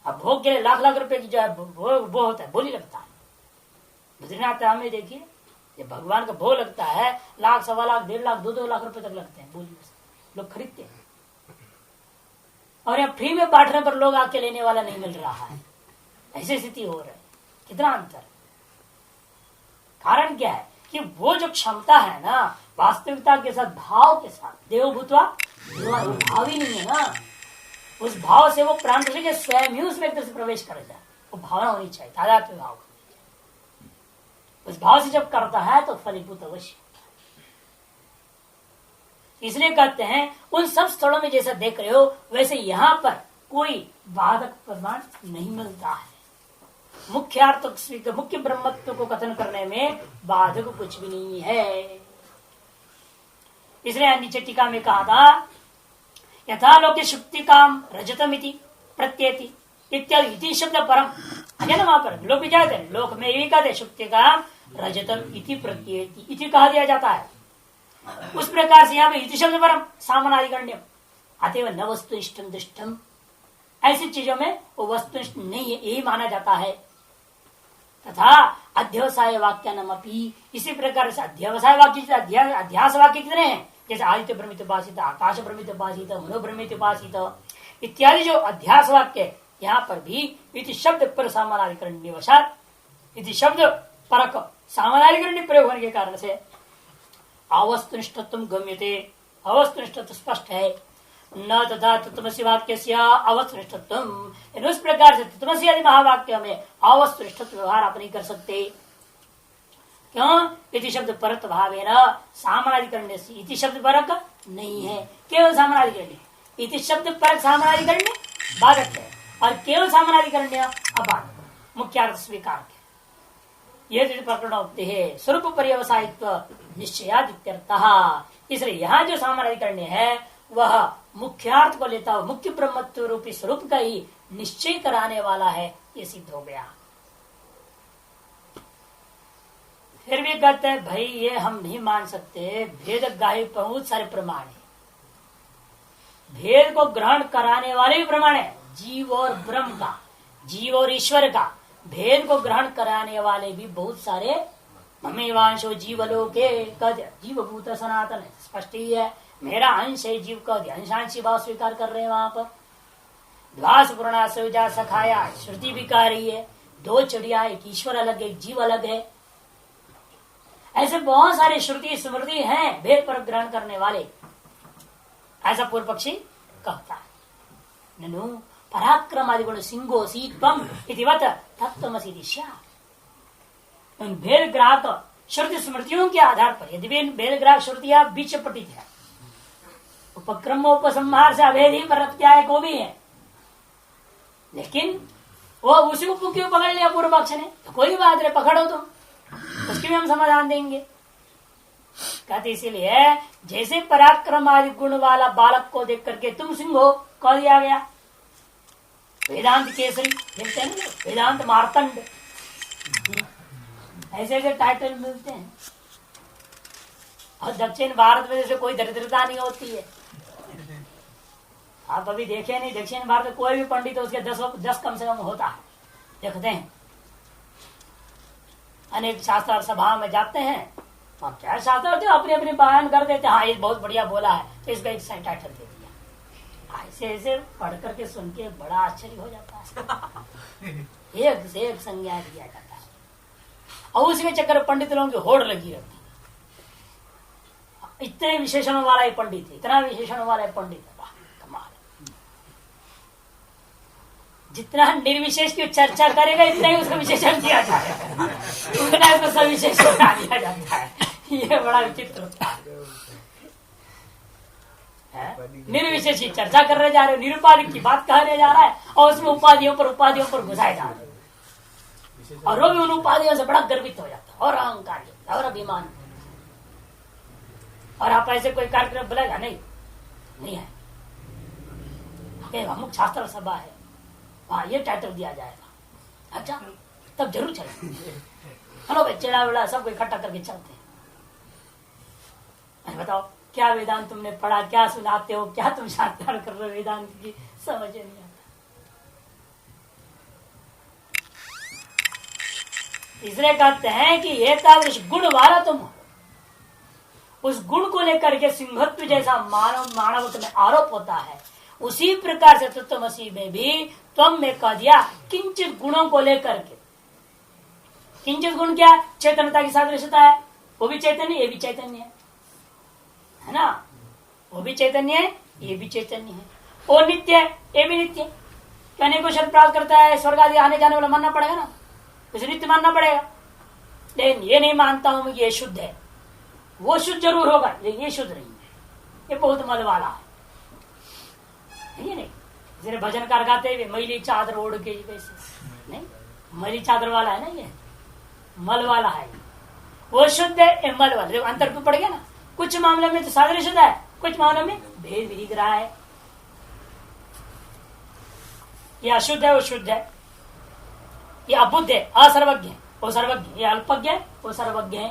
अब भोग के लिए लाख लाख रुपए की जो है वो होता है, बोली लगता है। बद्रीनाथ धाम में देखिए, ये भगवान का भोग लगता है, लाख, 1.25 लाख, 1.5 लाख, 2-2 लाख रुपए तक लगते हैं बोली, लोग खरीदते हैं। और यहाँ फ्री में बांटने पर लोग आके लेने वाला नहीं मिल रहा है। ऐसी स्थिति हो रही है। कितना अंतर। कारण क्या है कि वो जो क्षमता है ना वास्तविकता के साथ, भाव के साथ, देवभूतवा भाव ही नहीं है ना। उस भाव से वो प्राण के स्वयं ही उसमें एक तरह से प्रवेश कर जाए। वो भावना होनी चाहिए, तादात्म्य भाव। उस भाव से जब करता है तो फलीभूत अवश्य। इसलिए कहते हैं उन सब स्थलों में जैसा देख रहे हो वैसे यहाँ पर कोई बाधक प्रमाण नहीं मिलता है। मुख्य ब्रह्मत्व को कथन करने में बाधक कुछ भी नहीं है। इसलिए नीचे टीका में कहा था, यथा लोके शुक्ति काम रजतमिति प्रत्येति इत्यादि इति शब्द परम है ना। वहां पर लोग भी जाते हैं, लोक में भी कहते शुक्ति काम रजतम इति प्रत्येति इति कहा दिया जाता है। उस प्रकार से यहाँ पे इति शब्द परम सामानाधिकरण्यम अतएव न वस्तुनिष्ठम दृष्टम, ऐसी चीजों में वो वस्तुनिष्ठ नहीं है यही माना जाता है। तथा अध्यवसाय वाक्य नमपि, इसी प्रकार से अध्यवसाय वाक्य अध्यास वाक्य कितने हैं, जैसे आदित्य ब्रह्मित उपासित, आकाश ब्रह्मित उपासित, मनो ब्रह्मित उपासित इत्यादि जो अध्यास वाक्य, यहाँ पर भी इति शब्द पर सामानाधिकरण निवशात, इति शब्द परक सामानाधिकरण प्रयोग होने के कारण से अवस्तुनिष्ठत्व गम्यते, अवस्तुनिष्ठत्व स्पष्ट है। न तथा तत्त्वमसि वाक्य से अवस्तुनिष्ठत्व, उस प्रकार से तत्त्वमसि आदि महावाक्य में अवस्तुनिष्ठत्व व्यवहार आप नहीं कर सकते। क्यों? इति शब्द परत भाव है न सामानाधिकरण, इति शब्द परक नहीं है, केवल सामानाधिकरण। इति शब्द परक सामानाधिकरण बाधक है और केवल सामानाधिकरण अबाधक, मुख्यार्थ स्वीकार। ये प्रकरण होते है स्वरूप पर्यवसायित्व निश्चयादित्यर्थः। इसलिए यहाँ जो सामानाधिकरण है वह मुख्यार्थ को लेता हुआ मुख्य ब्रह्मत्व रूपी स्वरूप का ही निश्चय कराने वाला है, ये सिद्ध हो गया। फिर भी कहते हैं भाई ये हम नहीं मान सकते, भेद गाही बहुत सारे प्रमाण है, भेद को ग्रहण कराने वाले भी प्रमाण है। जीव और ब्रह्म का, जीव और ईश्वर का भेद को ग्रहण कराने वाले भी बहुत सारे, ममेवांशो जीवलोके कद जीवभूत सनातन, स्पष्ट ही है मेरा अंश है जीव का, अंशांशी भाव स्वीकार कर रहे हैं। वहां पर द्वास पूर्णा सविजा सखाया श्रुति भी कह रही है, 2 चिड़िया, एक ईश्वर अलग है, एक जीव अलग है। ऐसे बहुत सारे श्रुति स्मृति हैं भेद पर ग्रहण करने वाले, ऐसा पूर्व पक्षी कहता है। ननु पराक्रमादि गुण सिंहोसी त्वम इतिवत तत्त्वमसि दिशा। उन भेद ग्राहक श्रुति स्मृतियों के आधार पर, यदि भेद ग्राहक श्रुतियां बीच पटित है, उपक्रमोपसंहार से अभेद ही प्रत्याय को भी है, लेकिन वो उसी को क्यों पकड़ लिया पूर्व पक्ष ने, तो कोई बात नहीं पकड़ो तुम, उसकी भी हम समाधान देंगे। कहते इसीलिए जैसे पराक्रम आदि गुण वाला बालक को देख करके तुम सिंह हो कह दिया गया, वेदांत केसरी देखते हैं ना, वेदांत मार्तंड, ऐसे ऐसे टाइटल मिलते हैं। और दक्षिण भारत में जैसे कोई दरिद्रता नहीं होती है। आप अभी देखे नहीं, दक्षिण भारत में कोई भी पंडित हो उसके 10 कम से कम होता है, देखते हैं। अनेक शास्त्र सभा में जाते हैं और क्या शास्त्र होते हैं अपने अपने बयान कर देते हैं, हाँ ये बहुत बढ़िया बोला है तो इसका एक टाइटल दे दिया। ऐसे ऐसे पढ़ करके सुन के बड़ा आश्चर्य हो जाता है। एक से एक संज्ञा दिया जाता है और उसी के चक्कर पंडित लोगों की होड़ लगी रहती है। इतने विशेषणों वाला ये पंडित है, इतना विशेषणों वाला पंडित है, कमाल। जितना निर्विशेष की चर्चा करेगा इतना ही उसका विशेषण दिया जाएगा, उतना उसको सविशेषण दिया जाता है। ये बड़ा विचित्र होता है। निर्विशेष की चर्चा करने जा रहे हो, निरुपाधिक की बात कहने जा रहा है और उसमें उपाधियों पर घुसाए जा रहे हैं, और वो भी उन उपाधियों से बड़ा गर्वित हो जाता है और अहंकार और अभिमान। और आप ऐसे कोई कार्यक्रम बोलेगा नहीं है, अमुक शास्त्र सभा है, हाँ ये टाइटल दिया जाएगा, अच्छा तब जरूर चलेंगे। हेलो भाई, चेड़ा वेड़ा सबको इकट्ठा करके चलते हैं। बताओ क्या वेदांत तुमने पढ़ा, क्या सुनाते हो, क्या तुम साक्षात्कार कर रहे हो वेदांत की, समझ नहीं आता। इसलिए कहते हैं कि एकादश गुण वाला तुम हो, उस गुण को लेकर के सिंहत्व जैसा मानव में आरोप होता है, उसी प्रकार से तत्वमसी में भी तुम में कह दिया किंचित गुणों को लेकर के। किंचित गुण क्या? चैतन्यता की सादृश्यता है, वो भी चैतन्य ये भी चैतन्य है ना, वो भी चैतन्य है ये भी चैतन्य है, वो नित्य है ये भी नित्य है। कहने को शब्द प्राप्त करता है, स्वर्ग आदि आने जाने वाला मानना पड़ेगा ना, उसे नित्य मानना पड़ेगा। लेकिन ये नहीं मानता हूं मैं ये शुद्ध है, वो शुद्ध जरूर होगा लेकिन ये शुद्ध नहीं है, ये बहुत मल वाला है। ये नहीं जरा भजनकार गाते हुए मैली चादर ओढ़ के वैसे नहीं, मैली चादर वाला है ना, ये मल वाला है, वो शुद्ध है ये मल वाला। अंतर तो पड़ गया ना, कुछ मामले में तो सादृश्य है, कुछ मामले में भेद भी दिख रहा है। ये अशुद्ध है वो शुद्ध है, ये अबुद्ध है असर्वज्ञ है वो सर्वज्ञ, ये अल्पज्ञ है वो सर्वज्ञ है।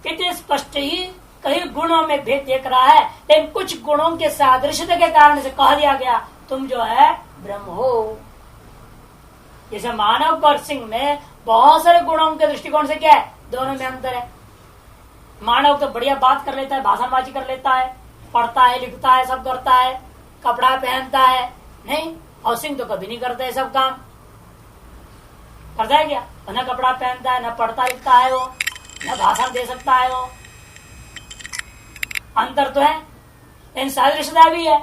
कितने स्पष्ट ही कई गुणों में भेद देख रहा है, लेकिन कुछ गुणों के सादृश्यता के कारण से कह दिया गया तुम जो है ब्रह्म हो। जैसे मानव और सिंह में बहुत सारे गुणों के दृष्टिकोण से क्या है, दोनों में अंतर है। मानव तो बढ़िया बात कर लेता है, भाषणबाजी कर लेता है, पढ़ता है लिखता है सब करता है, कपड़ा पहनता है नहीं, और सिंह तो कभी नहीं करता है सब काम। करता है क्या? न कपड़ा पहनता है, न पढ़ता लिखता है वो, न भाषण दे सकता है वो। अंतर तो है, लेकिन सादृश्यता भी है।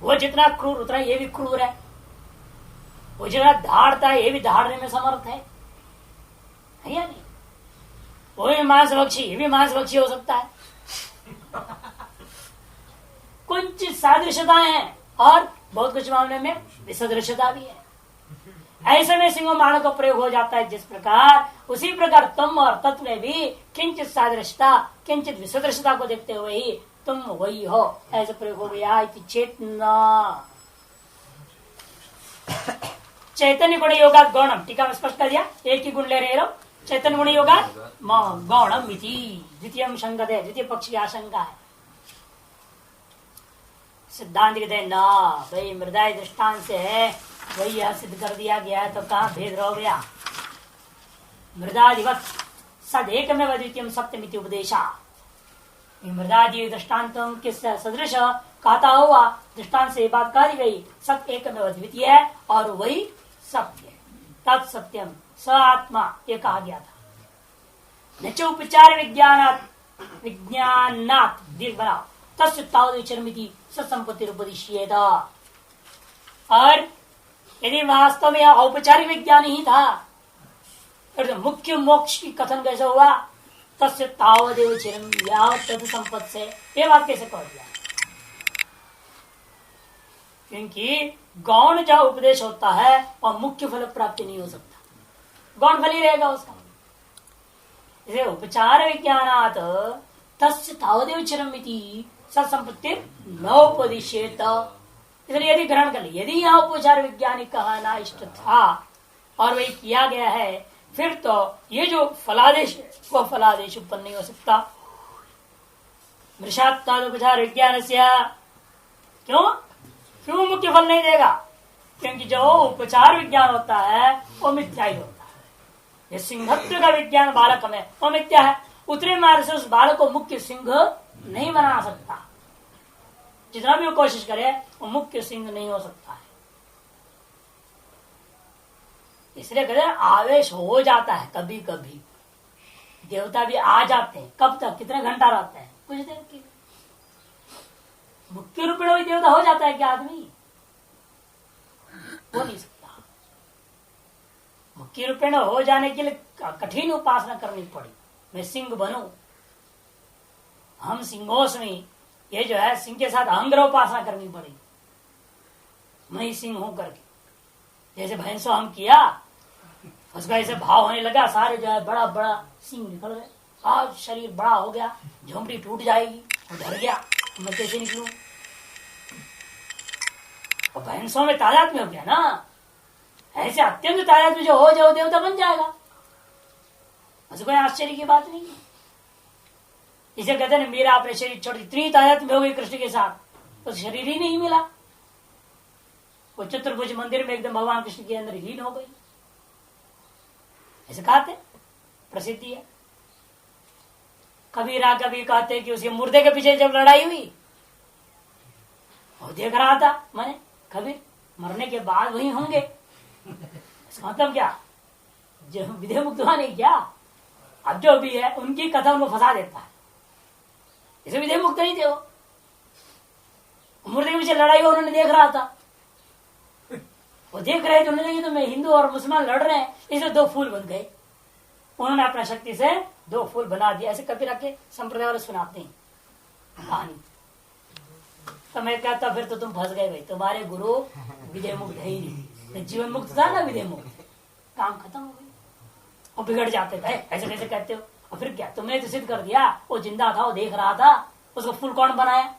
वो जितना क्रूर उतना ये भी क्रूर है, वो जितना धाड़ता है ये भी धाड़ने में समर्थ है या नहीं? वो भी मांसभक्षी ये भी मांसभक्षी हो सकता है। कुछ सादृश्यताएं हैं और बहुत कुछ मामले में विसदृश्यता भी है। ऐसे में सिंह मानव का प्रयोग हो जाता है जिस प्रकार, उसी प्रकार तुम और तत्व में भी किंचित सादृश्यता किंचित विसदृश्यता को देखते हुए ही तुम वही हो, ऐसे प्रयोग हो गया। चेतना चैतन्य गुण योगा गौणम, टीका में स्पष्ट कर दिया, एक ही गुण ले रहे लोग। चैतन्य गुण योगा गौणम इति द्वितीय संगत है, द्वितीय पक्ष की आशंका है। सिद्धांत कहते हैं ना भाई मृदाय दृष्टांत से है वही यह सिद्ध कर दिया गया है, तो कहाँ भेद रह गया। मृदादिवत सद एक में द्वितीय सत्यमिति उपदेशा, मृदादि दृष्टान्तों के सदृश कहता हुआ दृष्टांत से बात कही गई, सत्य एक में द्वितीय है और वही सत्य तत्सत्यम स आत्मा ये कहा गया था। न उपचार विज्ञानात् दीर्घ बनाओ तस्य तावदेचरमिति सत्संपत्ति उपदिश्येत। और यदि वास्तव में औपचारिक विज्ञान ही था फिर तो मुख्य मोक्ष की कथन कैसे हुआ? तस्य तावदेव चिरम तद संपत्ति से, ये बात कैसे कह दिया? क्योंकि गौण जहां उपदेश होता है और मुख्य फल प्राप्ति नहीं हो सकता, गौण फल ही रहेगा उसका। इसे उपचार विज्ञानात् तस्य तावदेव चिरम इति सत्संपत्ति नोपदिश्येत। इसलिए यदि ग्रहण कर ले, यदि यहाँ उपचार विज्ञानिक कहना इष्ट था और वही किया गया है, फिर तो ये जो फलादेश है वह फलादेश उत्पन्न नहीं हो सकता। मृषात्तादुपचार विज्ञान से क्यों मुख्य फल नहीं देगा? क्योंकि जो उपचार विज्ञान होता है वो मिथ्या ही होता है। ये सिंहत्व का विज्ञान बालक में वो मिथ्या है, उतने मार्ग से उस बालक को मुख्य सिंह नहीं बना सकता। जितना भी वो कोशिश करे वो मुख्य सिंह नहीं हो सकता है। इसलिए कहते हैं आवेश हो जाता है, कभी कभी देवता भी आ जाते हैं। कब तक, कितने घंटा रहते हैं? कुछ देर के। मुख्य रूप में देवता हो जाता है क्या आदमी? हो नहीं सकता। मुख्य रूपेण हो जाने के लिए कठिन उपासना करनी पड़ी। मैं सिंह बनूं, हम सिंहोस्मि, ये जो है सिंह के साथ अहंग्रह उपासना करनी पड़ी। मैं सिंह हूं करके जैसे भैंसो हम किया, उसका ऐसे भाव होने लगा, सारे जो है बड़ा बड़ा सिंह निकल गए। आज शरीर बड़ा हो गया, झोंपड़ी टूट जाएगी, और डर गया मैं कैसे निकलूं। और भैंसों में तादाद में हो गया ना, ऐसे अत्यंत तादाद में जो हो जाओ देवता बन जाएगा, मुझे कोई आश्चर्य की बात नहीं है। इसे कहते हैं मेरा अपने शरीर छोड़, इतनी तादाद में हो गई कृष्ण के साथ, तो शरीर ही नहीं मिला। वो चतुर्भुज मंदिर में एकदम भगवान कृष्ण के अंदर लीन हो गई, ऐसे कहते प्रसिद्धि है। कबीरा कभी कहते कि उसके मुर्दे के पीछे जब लड़ाई हुई, वो देख रहा था, मैंने कबीर मरने के बाद वही होंगे, इसका मतलब क्या, जो विधेय मुक्त नहीं क्या, अब जो भी है उनकी कथा उनको फंसा देता है। इसे विधेय मुक्त नहीं थे वो, मुर्दे के पीछे लड़ाई हो, उन्होंने देख रहा था, वो देख रहे थे, उन्होंने तो मैं हिंदू और मुसलमान लड़ रहे हैं, इसलिए दो फूल बन गए। उन्होंने अपना शक्ति से दो फूल बना दिया। ऐसे कबीरा के संप्रदाय वाले सुनाते हैं कहानी। तो मैं कहता फिर तो तुम फंस गए भाई, तुम्हारे गुरु विधेय मुक्त है ही नहीं, जीवन मुक्त था ना विधेय मुक्त, काम खत्म हो गई। और बिगड़ जाते थे, ऐसे कैसे कहते हो। और फिर क्या, तुमने तो सिद्ध कर दिया, वो जिंदा था, वो देख रहा था, उसको फूल कौन बनाया।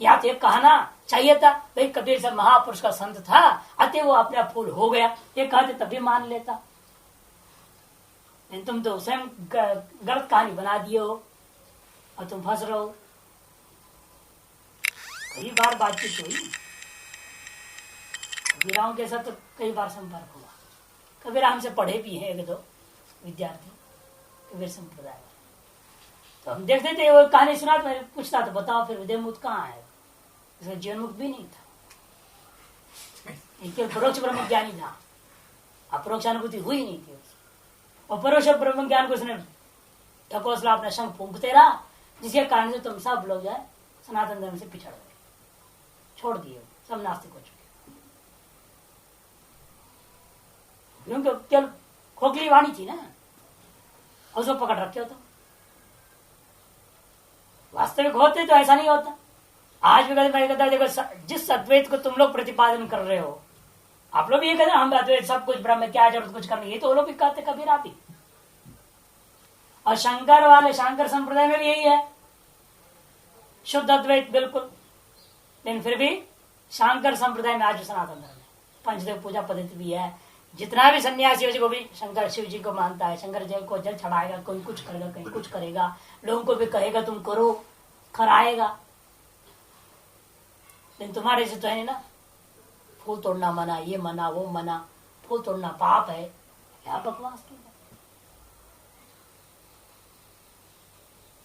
या तो एक कहना चाहिए था भाई कबीर से महापुरुष का संत था, अतः वो अपने आप फूल हो गया, ये कहते तभी मान लेता। तुम तो स्वयं गलत कहानी बना दिए हो और तुम फंस रहे हो। कई बार बातचीत हुई कबीराओं के साथ, तो कई बार संपर्क हुआ। कबीरा हमसे पढ़े भी हैं एक दो विद्यार्थी कबीर संप्रदाय, तो हम देखते थे वो कहानी सुना, तो मैं पूछता तो बताओ फिर विधेय मुक्त कहाँ है, इसका जीवन मुक्त भी नहीं था, इनके परोक्ष ब्रह्म ज्ञानी था, अपरोक्ष अनुभूति हुई नहीं थी। और परोक्ष ब्रह्म ज्ञान को उसने ढकोसला अपना शंख फूंकते रहा, जिसके कारण से तुम सब लोग जाए सनातन धर्म से पिछड़ गए, छोड़ दिए, सब नास्तिक हो चुके, क्योंकि केवल खोखली वाणी थी ना, उसको पकड़ रखे हो। तो वास्तविक होते तो ऐसा नहीं होता। आज भी मैं कहता देखो, जिस अद्वैत को तुम लोग प्रतिपादन कर रहे हो, आप लोग भी ये कहते हैं हम अद्वैत सब कुछ ब्रह्म, क्या जरूरत कुछ करनी, ये तो वो लोग भी कहते कबीर आप ही। और शंकर वाले, शंकर संप्रदाय में भी यही है, शुद्ध अद्वैत बिल्कुल। लेकिन फिर भी शंकर संप्रदाय में आज सनातन धर्म है, पंचदेव पूजा पद्धति भी है। जितना भी सन्यासी जी को भी शंकर शिव जी को मानता है, शंकर जी को जल चढ़ाएगा, कोई कुछ करेगा, कहीं कुछ करेगा, लोगों को भी कहेगा तुम करो, कराएगा। लेकिन तुम्हारे से तो है ना, फूल तोड़ना मना, ये मना, वो मना, फूल तोड़ना पाप है, क्या बकवास की।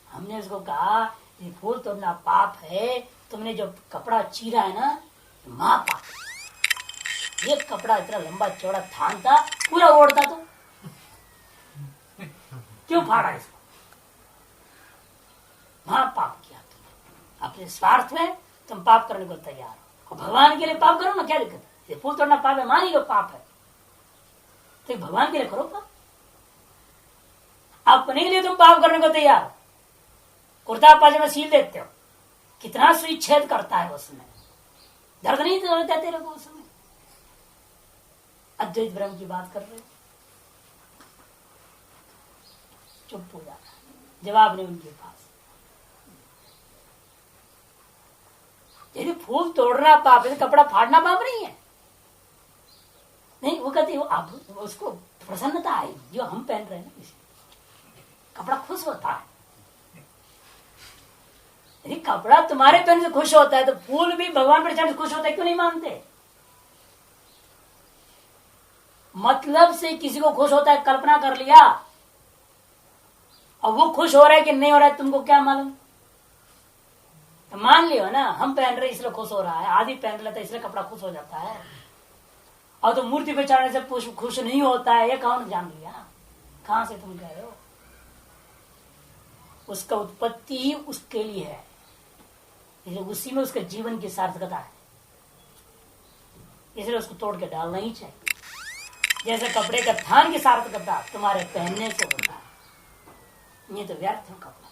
हमने उसको कहा ये फूल तोड़ना पाप है, तुमने जो कपड़ा चीरा है ना, महापाप। ये कपड़ा इतना लंबा चौड़ा थान था, पूरा ओढ़ता तो क्यों फाड़ा इसको, महापाप किया तुमने। अपने स्वार्थ में तुम पाप करने को तैयार हो, भगवान के लिए पाप करो ना, क्या दिक्कत है। फूल तोड़ना पाप है, मान लो पाप है, तो भगवान के लिए करो पाप। अपने लिए तुम पाप करने को तैयार हो, कुर्ता पाजामा सील देते हो, कितना सुई छेद करता है उसमें, दर्द नहीं होता तेरे को उसमें। अद्वैत ब्रह्म की बात कर रहे हो, चुप हो जाता, जवाब नहीं उनके पास। यदि फूल तोड़ना पाप है तो कपड़ा फाड़ना पाप नहीं है। नहीं, वो कहते आप उसको प्रसन्नता है जो हम पहन रहे हैं, कपड़ा खुश होता है। यदि कपड़ा तुम्हारे पहन से खुश होता है तो फूल भी भगवान पर चढ़ खुश होता है, क्यों नहीं मानते। मतलब से किसी को खुश होता है, कल्पना कर लिया, और वो खुश हो रहा है कि नहीं हो रहा है तुमको क्या मालूम। तो मान लियो ना, हम पहन रहे इसलिए खुश हो रहा है, आदि पहन लेता है इसलिए कपड़ा खुश हो जाता है, और तो मूर्ति पे चढ़ने से खुश नहीं होता है, ये कौन जान लिया, कहां से तुम कह रहे हो। उसका उत्पत्ति ही उसके लिए है, उसी में उसके जीवन की सार्थकता है, इसलिए उसको तोड़ के डालना ही चाहिए। जैसे कपड़े का थान की सार्थकता तुम्हारे पहनने से होता है, ये तो व्यर्थ है कपड़ा।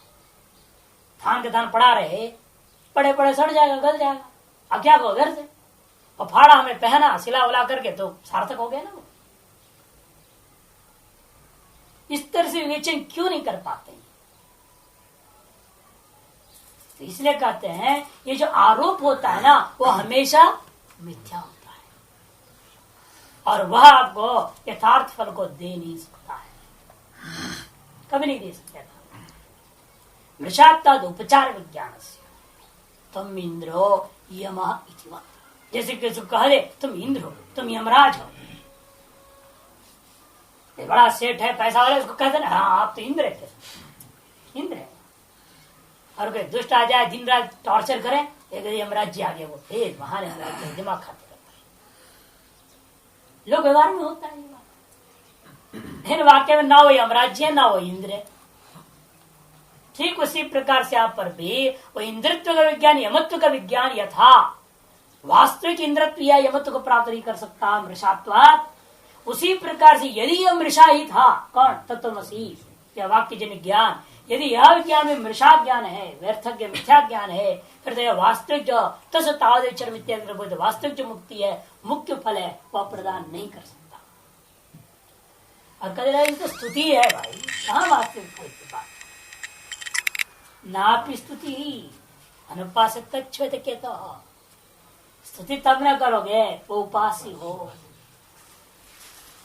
थान के थान पड़ा रहे, पड़े पड़े सड़ जाएगा, गल जाएगा, अब क्या कहो घर से, और फाड़ा हमें पहना सिला उला करके तो सार्थक हो गया ना वो। इस तरह से विवेचन क्यों नहीं कर पाते? तो इसलिए कहते हैं ये जो आरोप होता है ना वो हमेशा मिथ्या होता है, और वह आपको यथार्थ फल को दे नहीं सकता है, कभी नहीं दे सकता। मृषात्ताद उपचार विज्ञान से तुम इंद्रो यम इति वत्। जैसे किसी को कह दे तुम इंद्र हो, तुम यमराज हो, बड़ा सेठ है, पैसा वाला, उसको कहते ना हाँ आप तो इंद्र है, इंद्र है। और कोई दुष्ट आ जाए दिन रात टॉर्चर करे, एक यमराज जी आ गए, वो तेज महान यमराज दिमाग खाते रहता है। लोग व्यवहार में होता है ये बात। इन वाक्य में ना वो यमराज जी है ना वो इंद्र है। ठीक उसी प्रकार से आप पर भी वो इंद्रत्व का विज्ञान यमत्व का विज्ञान यथा वास्तविक इंद्रत्व या यमत्व को प्राप्त नहीं कर सकता मृषात्वात्, उसी प्रकार से यदि यह मृषा ही था, कौन? तत्वमसि, यह वाक्य जन ज्ञान, यदि यह विज्ञान में मृषा ज्ञान है, व्यर्थज्ञ मिथ्या ज्ञान है, फिर तो यह वास्तविक जो तस तावदेचर मिथ्या वास्तविक जो मुक्ति है, मुख्य फल है, वह प्रदान नहीं कर सकता। और कह रहा है तो स्तुति है भाई, कहाँ वास्तविक फल की बात? नापि स्तुति अनुपासित कहता, स्तुति तब न करोगे वो उपास्य हो।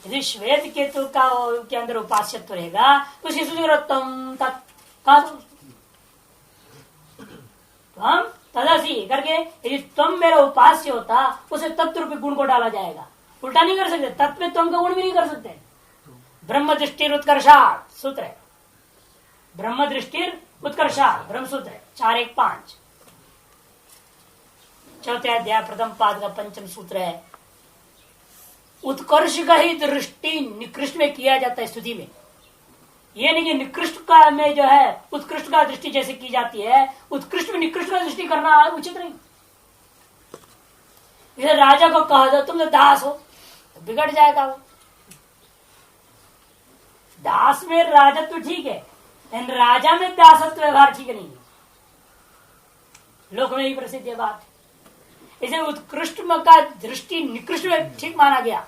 यदि श्वेत केतु का के अंदर उपास्यत्व रहेगा तो उसकी स्तुति करो तुम हम तदसी करके, यदि तुम मेरा उपास्य होता उसे तत्व रूपी गुण को डाला जाएगा, उल्टा नहीं कर सकते, तत्व में तुम का गुण भी नहीं कर सकते। ब्रह्म दृष्टि उत्कर्षात् सूत्र है, ब्रह्म दृष्टि उत्कर्षात् ब्रह्म सूत्र है 4:1-5 चौथे अध्याय प्रथम पाद का पंचम सूत्र है। उत्कर्ष का ही दृष्टि निकृष्ट में किया जाता है स्तुति में, ये नहीं कि निकृष्ट का में जो है उत्कृष्ट का दृष्टि जैसे की जाती है, उत्कृष्ट में निकृष्ट का दृष्टि करना उचित नहीं। इधर राजा को कह दो तुम तो दास हो, तो बिगड़ जाएगा वो। दास में राजत्व ठीक है, लेकिन राजा में दासत्व व्यवहार ठीक नहीं है। लोक में ही प्रसिद्ध है बात, इसे उत्कृष्ट का दृष्टि निकृष्ट में ठीक माना गया।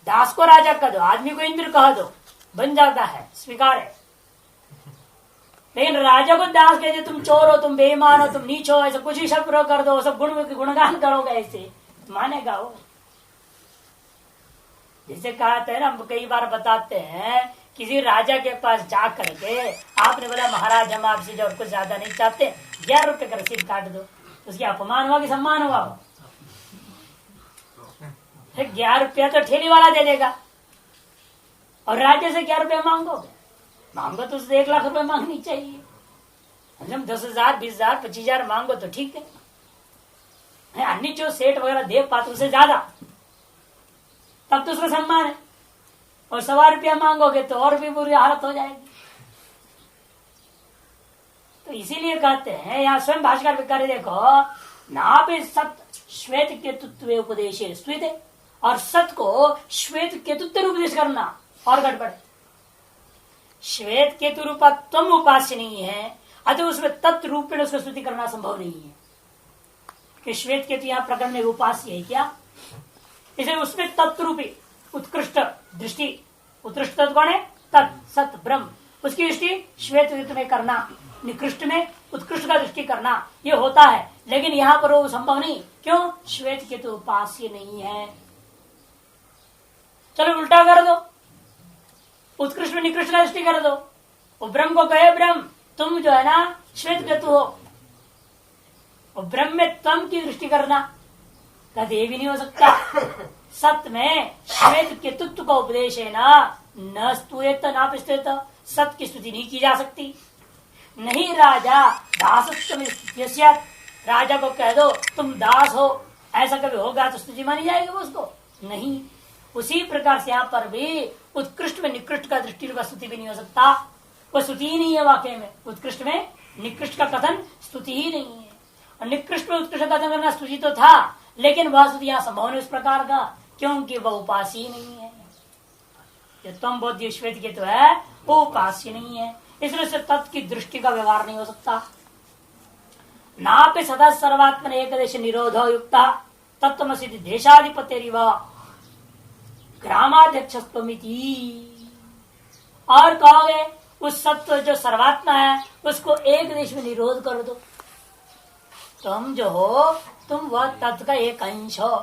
दास को राजा कह दो, आदमी को इंद्र कह दो, बन जाता है, स्वीकार है। लेकिन राजा को दास कहते तुम चोर हो, तुम बेईमान हो, तुम नीच हो, ऐसा कुछ ही शब्द कर दो, सब गुणगान करोगे, ऐसे मानेगा वो। जैसे कहते हैं ना, हम कई बार बताते हैं, किसी राजा के पास जा करके आपने बोला महाराज हम आपसे जो कुछ ज्यादा नहीं चाहते, 11 रुपए का रसीद काट दो, उसकी अपमान हुआ कि सम्मान हुआ? 11 रुपया तो ठेली वाला दे देगा, और राज्य से 11 रुपया मांगोगे, मांगो तो उससे 1 लाख रुपए मांगनी चाहिए। हम 10,000 20,000 25,000 मांगो तो ठीक है, अन्य जो सेठ वगैरह दे पाते उससे ज्यादा, तब तो उसका सम्मान है। और 1,000 रुपया मांगोगे तो और भी बुरी हालत हो जाएगी। तो इसीलिए कहते हैं यहाँ स्वयं भाष्यकार विकार देखो ना भी सत श्वेत केतुत्व उपदेश श्वेत है, और सत को श्वेत केतुत्व उपदेश करना और गड़बड़। श्वेत केतु रूपा तुम उपास्य नहीं है, अतः उसमें तत्व रूप में उसको स्तुति करना संभव नहीं है कि श्वेत केतु यहाँ प्रकरण में उपास्य है क्या, इसे उसमें तत्व रूपी उत्कृष्ट दृष्टि, उत्कृष्ट कौन है? तत् सत ब्रह्म, उसकी दृष्टि श्वेत केतु में करना, निकृष्ट में उत्कृष्ट का दृष्टि करना, ये होता है। लेकिन यहाँ पर वो संभव नहीं, क्यों? श्वेत केतु उपास्य नहीं है। चलो उल्टा कर दो, उत्कृष्ट में निकृष्ट का दृष्टि कर दो, वो ब्रह्म को कहे ब्रह्म तुम जो है ना श्वेत केतु हो, और ब्रह्म में तम की दृष्टि करना, कहते ये भी नहीं हो सकता। सत्य में श्वेत केतुत्व का उपदेश है ना, न स्तूयत न पिस्तूयत, सत्य की स्तुति नहीं की जा सकती। नहीं राजा दासत्व में, राजा को कह दो तुम दास हो, ऐसा कभी होगा तो स्तुति मानी जाएगी वो उसको? नहीं। उसी प्रकार से यहाँ पर भी उत्कृष्ट में निकृष्ट का दृष्टि का स्तुति भी नहीं हो सकता, वो स्तुति ही नहीं है वाकई में। उत्कृष्ट में निकृष्ट का कथन स्तुति ही नहीं है, और निकृष्ट में उत्कृष्ट कथन करना स्तुति तो था, लेकिन वह स्तुति यहाँ संभव नहीं उस प्रकार का, क्योंकि वह उपास ही नहीं है। जो तम बोध श्वेत केतु है वो उपास्य नहीं है, इसलिए से तत् की दृष्टि का व्यवहार नहीं हो सकता। ना पे सदा सर्वात्मन एकदश निरोधो युक्ता तत्वमसि देशाधिपतिरिव ग्रामाध्यक्षस्त्वमिति। और कहोगे उस सत्व जो सर्वात्मा है उसको एक देश में निरोध कर दो, तुम जो हो तुम वह तत्व का एक अंश हो,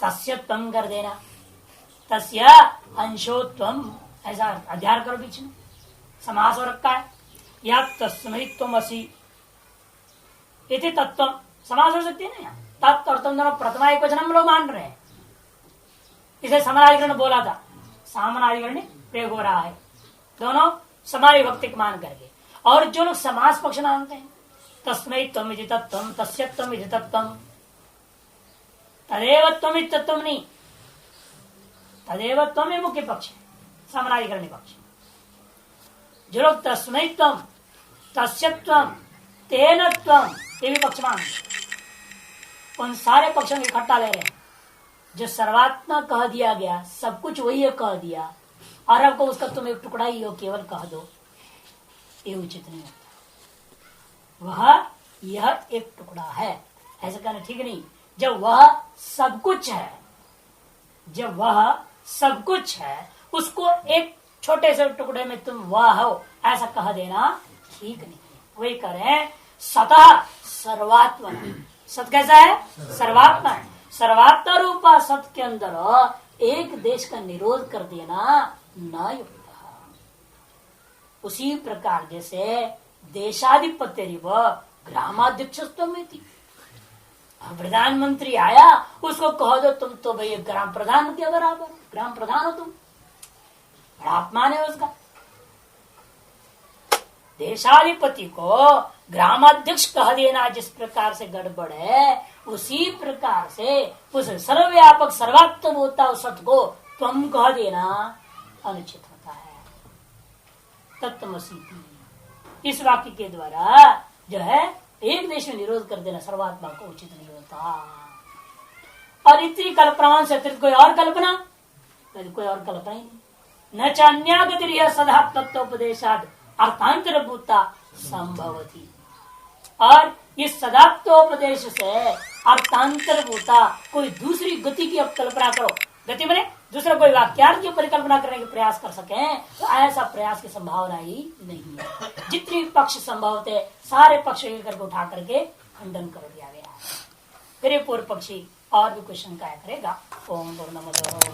तस्य त्वम कर देना, तस्य अंशो त्वम, ऐसा अध्यार करो, बीच में समास हो रखा है, या तस्मै त्वमसि इति तत्व समास हो सकती है ना। तत्व और तुम दोनों प्रथमा एक वचन हम लोग मान रहे हैं, इसे समानाधिकरण बोला था, सामनाधिकरण प्रयोग हो रहा है, दोनों समान विभक्ति को मान करके। और जो लोग समास पक्ष मानते हैं, तस्मै त्वम इति तत्वम, तस्य त्वम इति तत्वम, तदेव त्वम इति तत्वम नहीं, तदेव त्वम मुख्य पक्ष है, समानाधिकरण पक्ष। जो लोग तस्मै त्वम, तस्य त्वम, तेन त्वम, ये भी पक्ष मानते, उन सारे पक्षों को इकट्ठा ले रहे हैं। जो सर्वात्मा कह दिया गया, सब कुछ वही है कह दिया, और आपको उसका तुम एक टुकड़ा ही हो केवल कह दो, ये उचित नहीं होता। वह यह एक टुकड़ा है ऐसा कहना ठीक नहीं। जब वह सब कुछ है, जब वह सब कुछ है, उसको एक छोटे से टुकड़े में तुम वह हो ऐसा कह देना ठीक नहीं। वही करें सतः सर्वात्मा, सत कैसा है? सर्वात्मा है। सर्वात्मा रूपा सत के अंदर एक देश का निरोध कर देना न युक्त। उसी प्रकार जैसे देशाधिपत्य ग्रामाध्यक्षत्व में थी, प्रधानमंत्री आया उसको कह दो तुम तो भाई ग्राम प्रधान के बराबर, ग्राम प्रधान हो तुम, बड़ा अपमान है उसका। देशाधिपति को ग्रामाध्यक्ष कह देना जिस प्रकार से गड़बड़ है, उसी प्रकार से उस सर्वव्यापक सर्वात्म होता उस सत को तुम कह देना अनुचित होता है। तत्वमसि, इस वाक्य के द्वारा जो है एक देश में निरोध कर देना सर्वात्मा को उचित नहीं होता। और इतनी कल्पनाओं से अतिरिक्त कोई और कल्पना, कोई और कल्पना ही नहीं। न चान्यागति सदा तत्वोपदेशाद अर्थांतर भूता संभवती। और इस सदात्वोपदेश से अर्थांतर भूता कोई दूसरी गति की अब कल्पना करो, गति बने दूसरा कोई वाक्यार्थ की परिकल्पना करने का प्रयास कर सके, तो ऐसा प्रयास की संभावना ही नहीं है। जितने पक्ष संभव थे सारे पक्ष एक करके उठा करके खंडन कर दिया गया। फिर पूर्व पक्षी और भी कोई शंकाएं करेगा। ओम पूर्णमद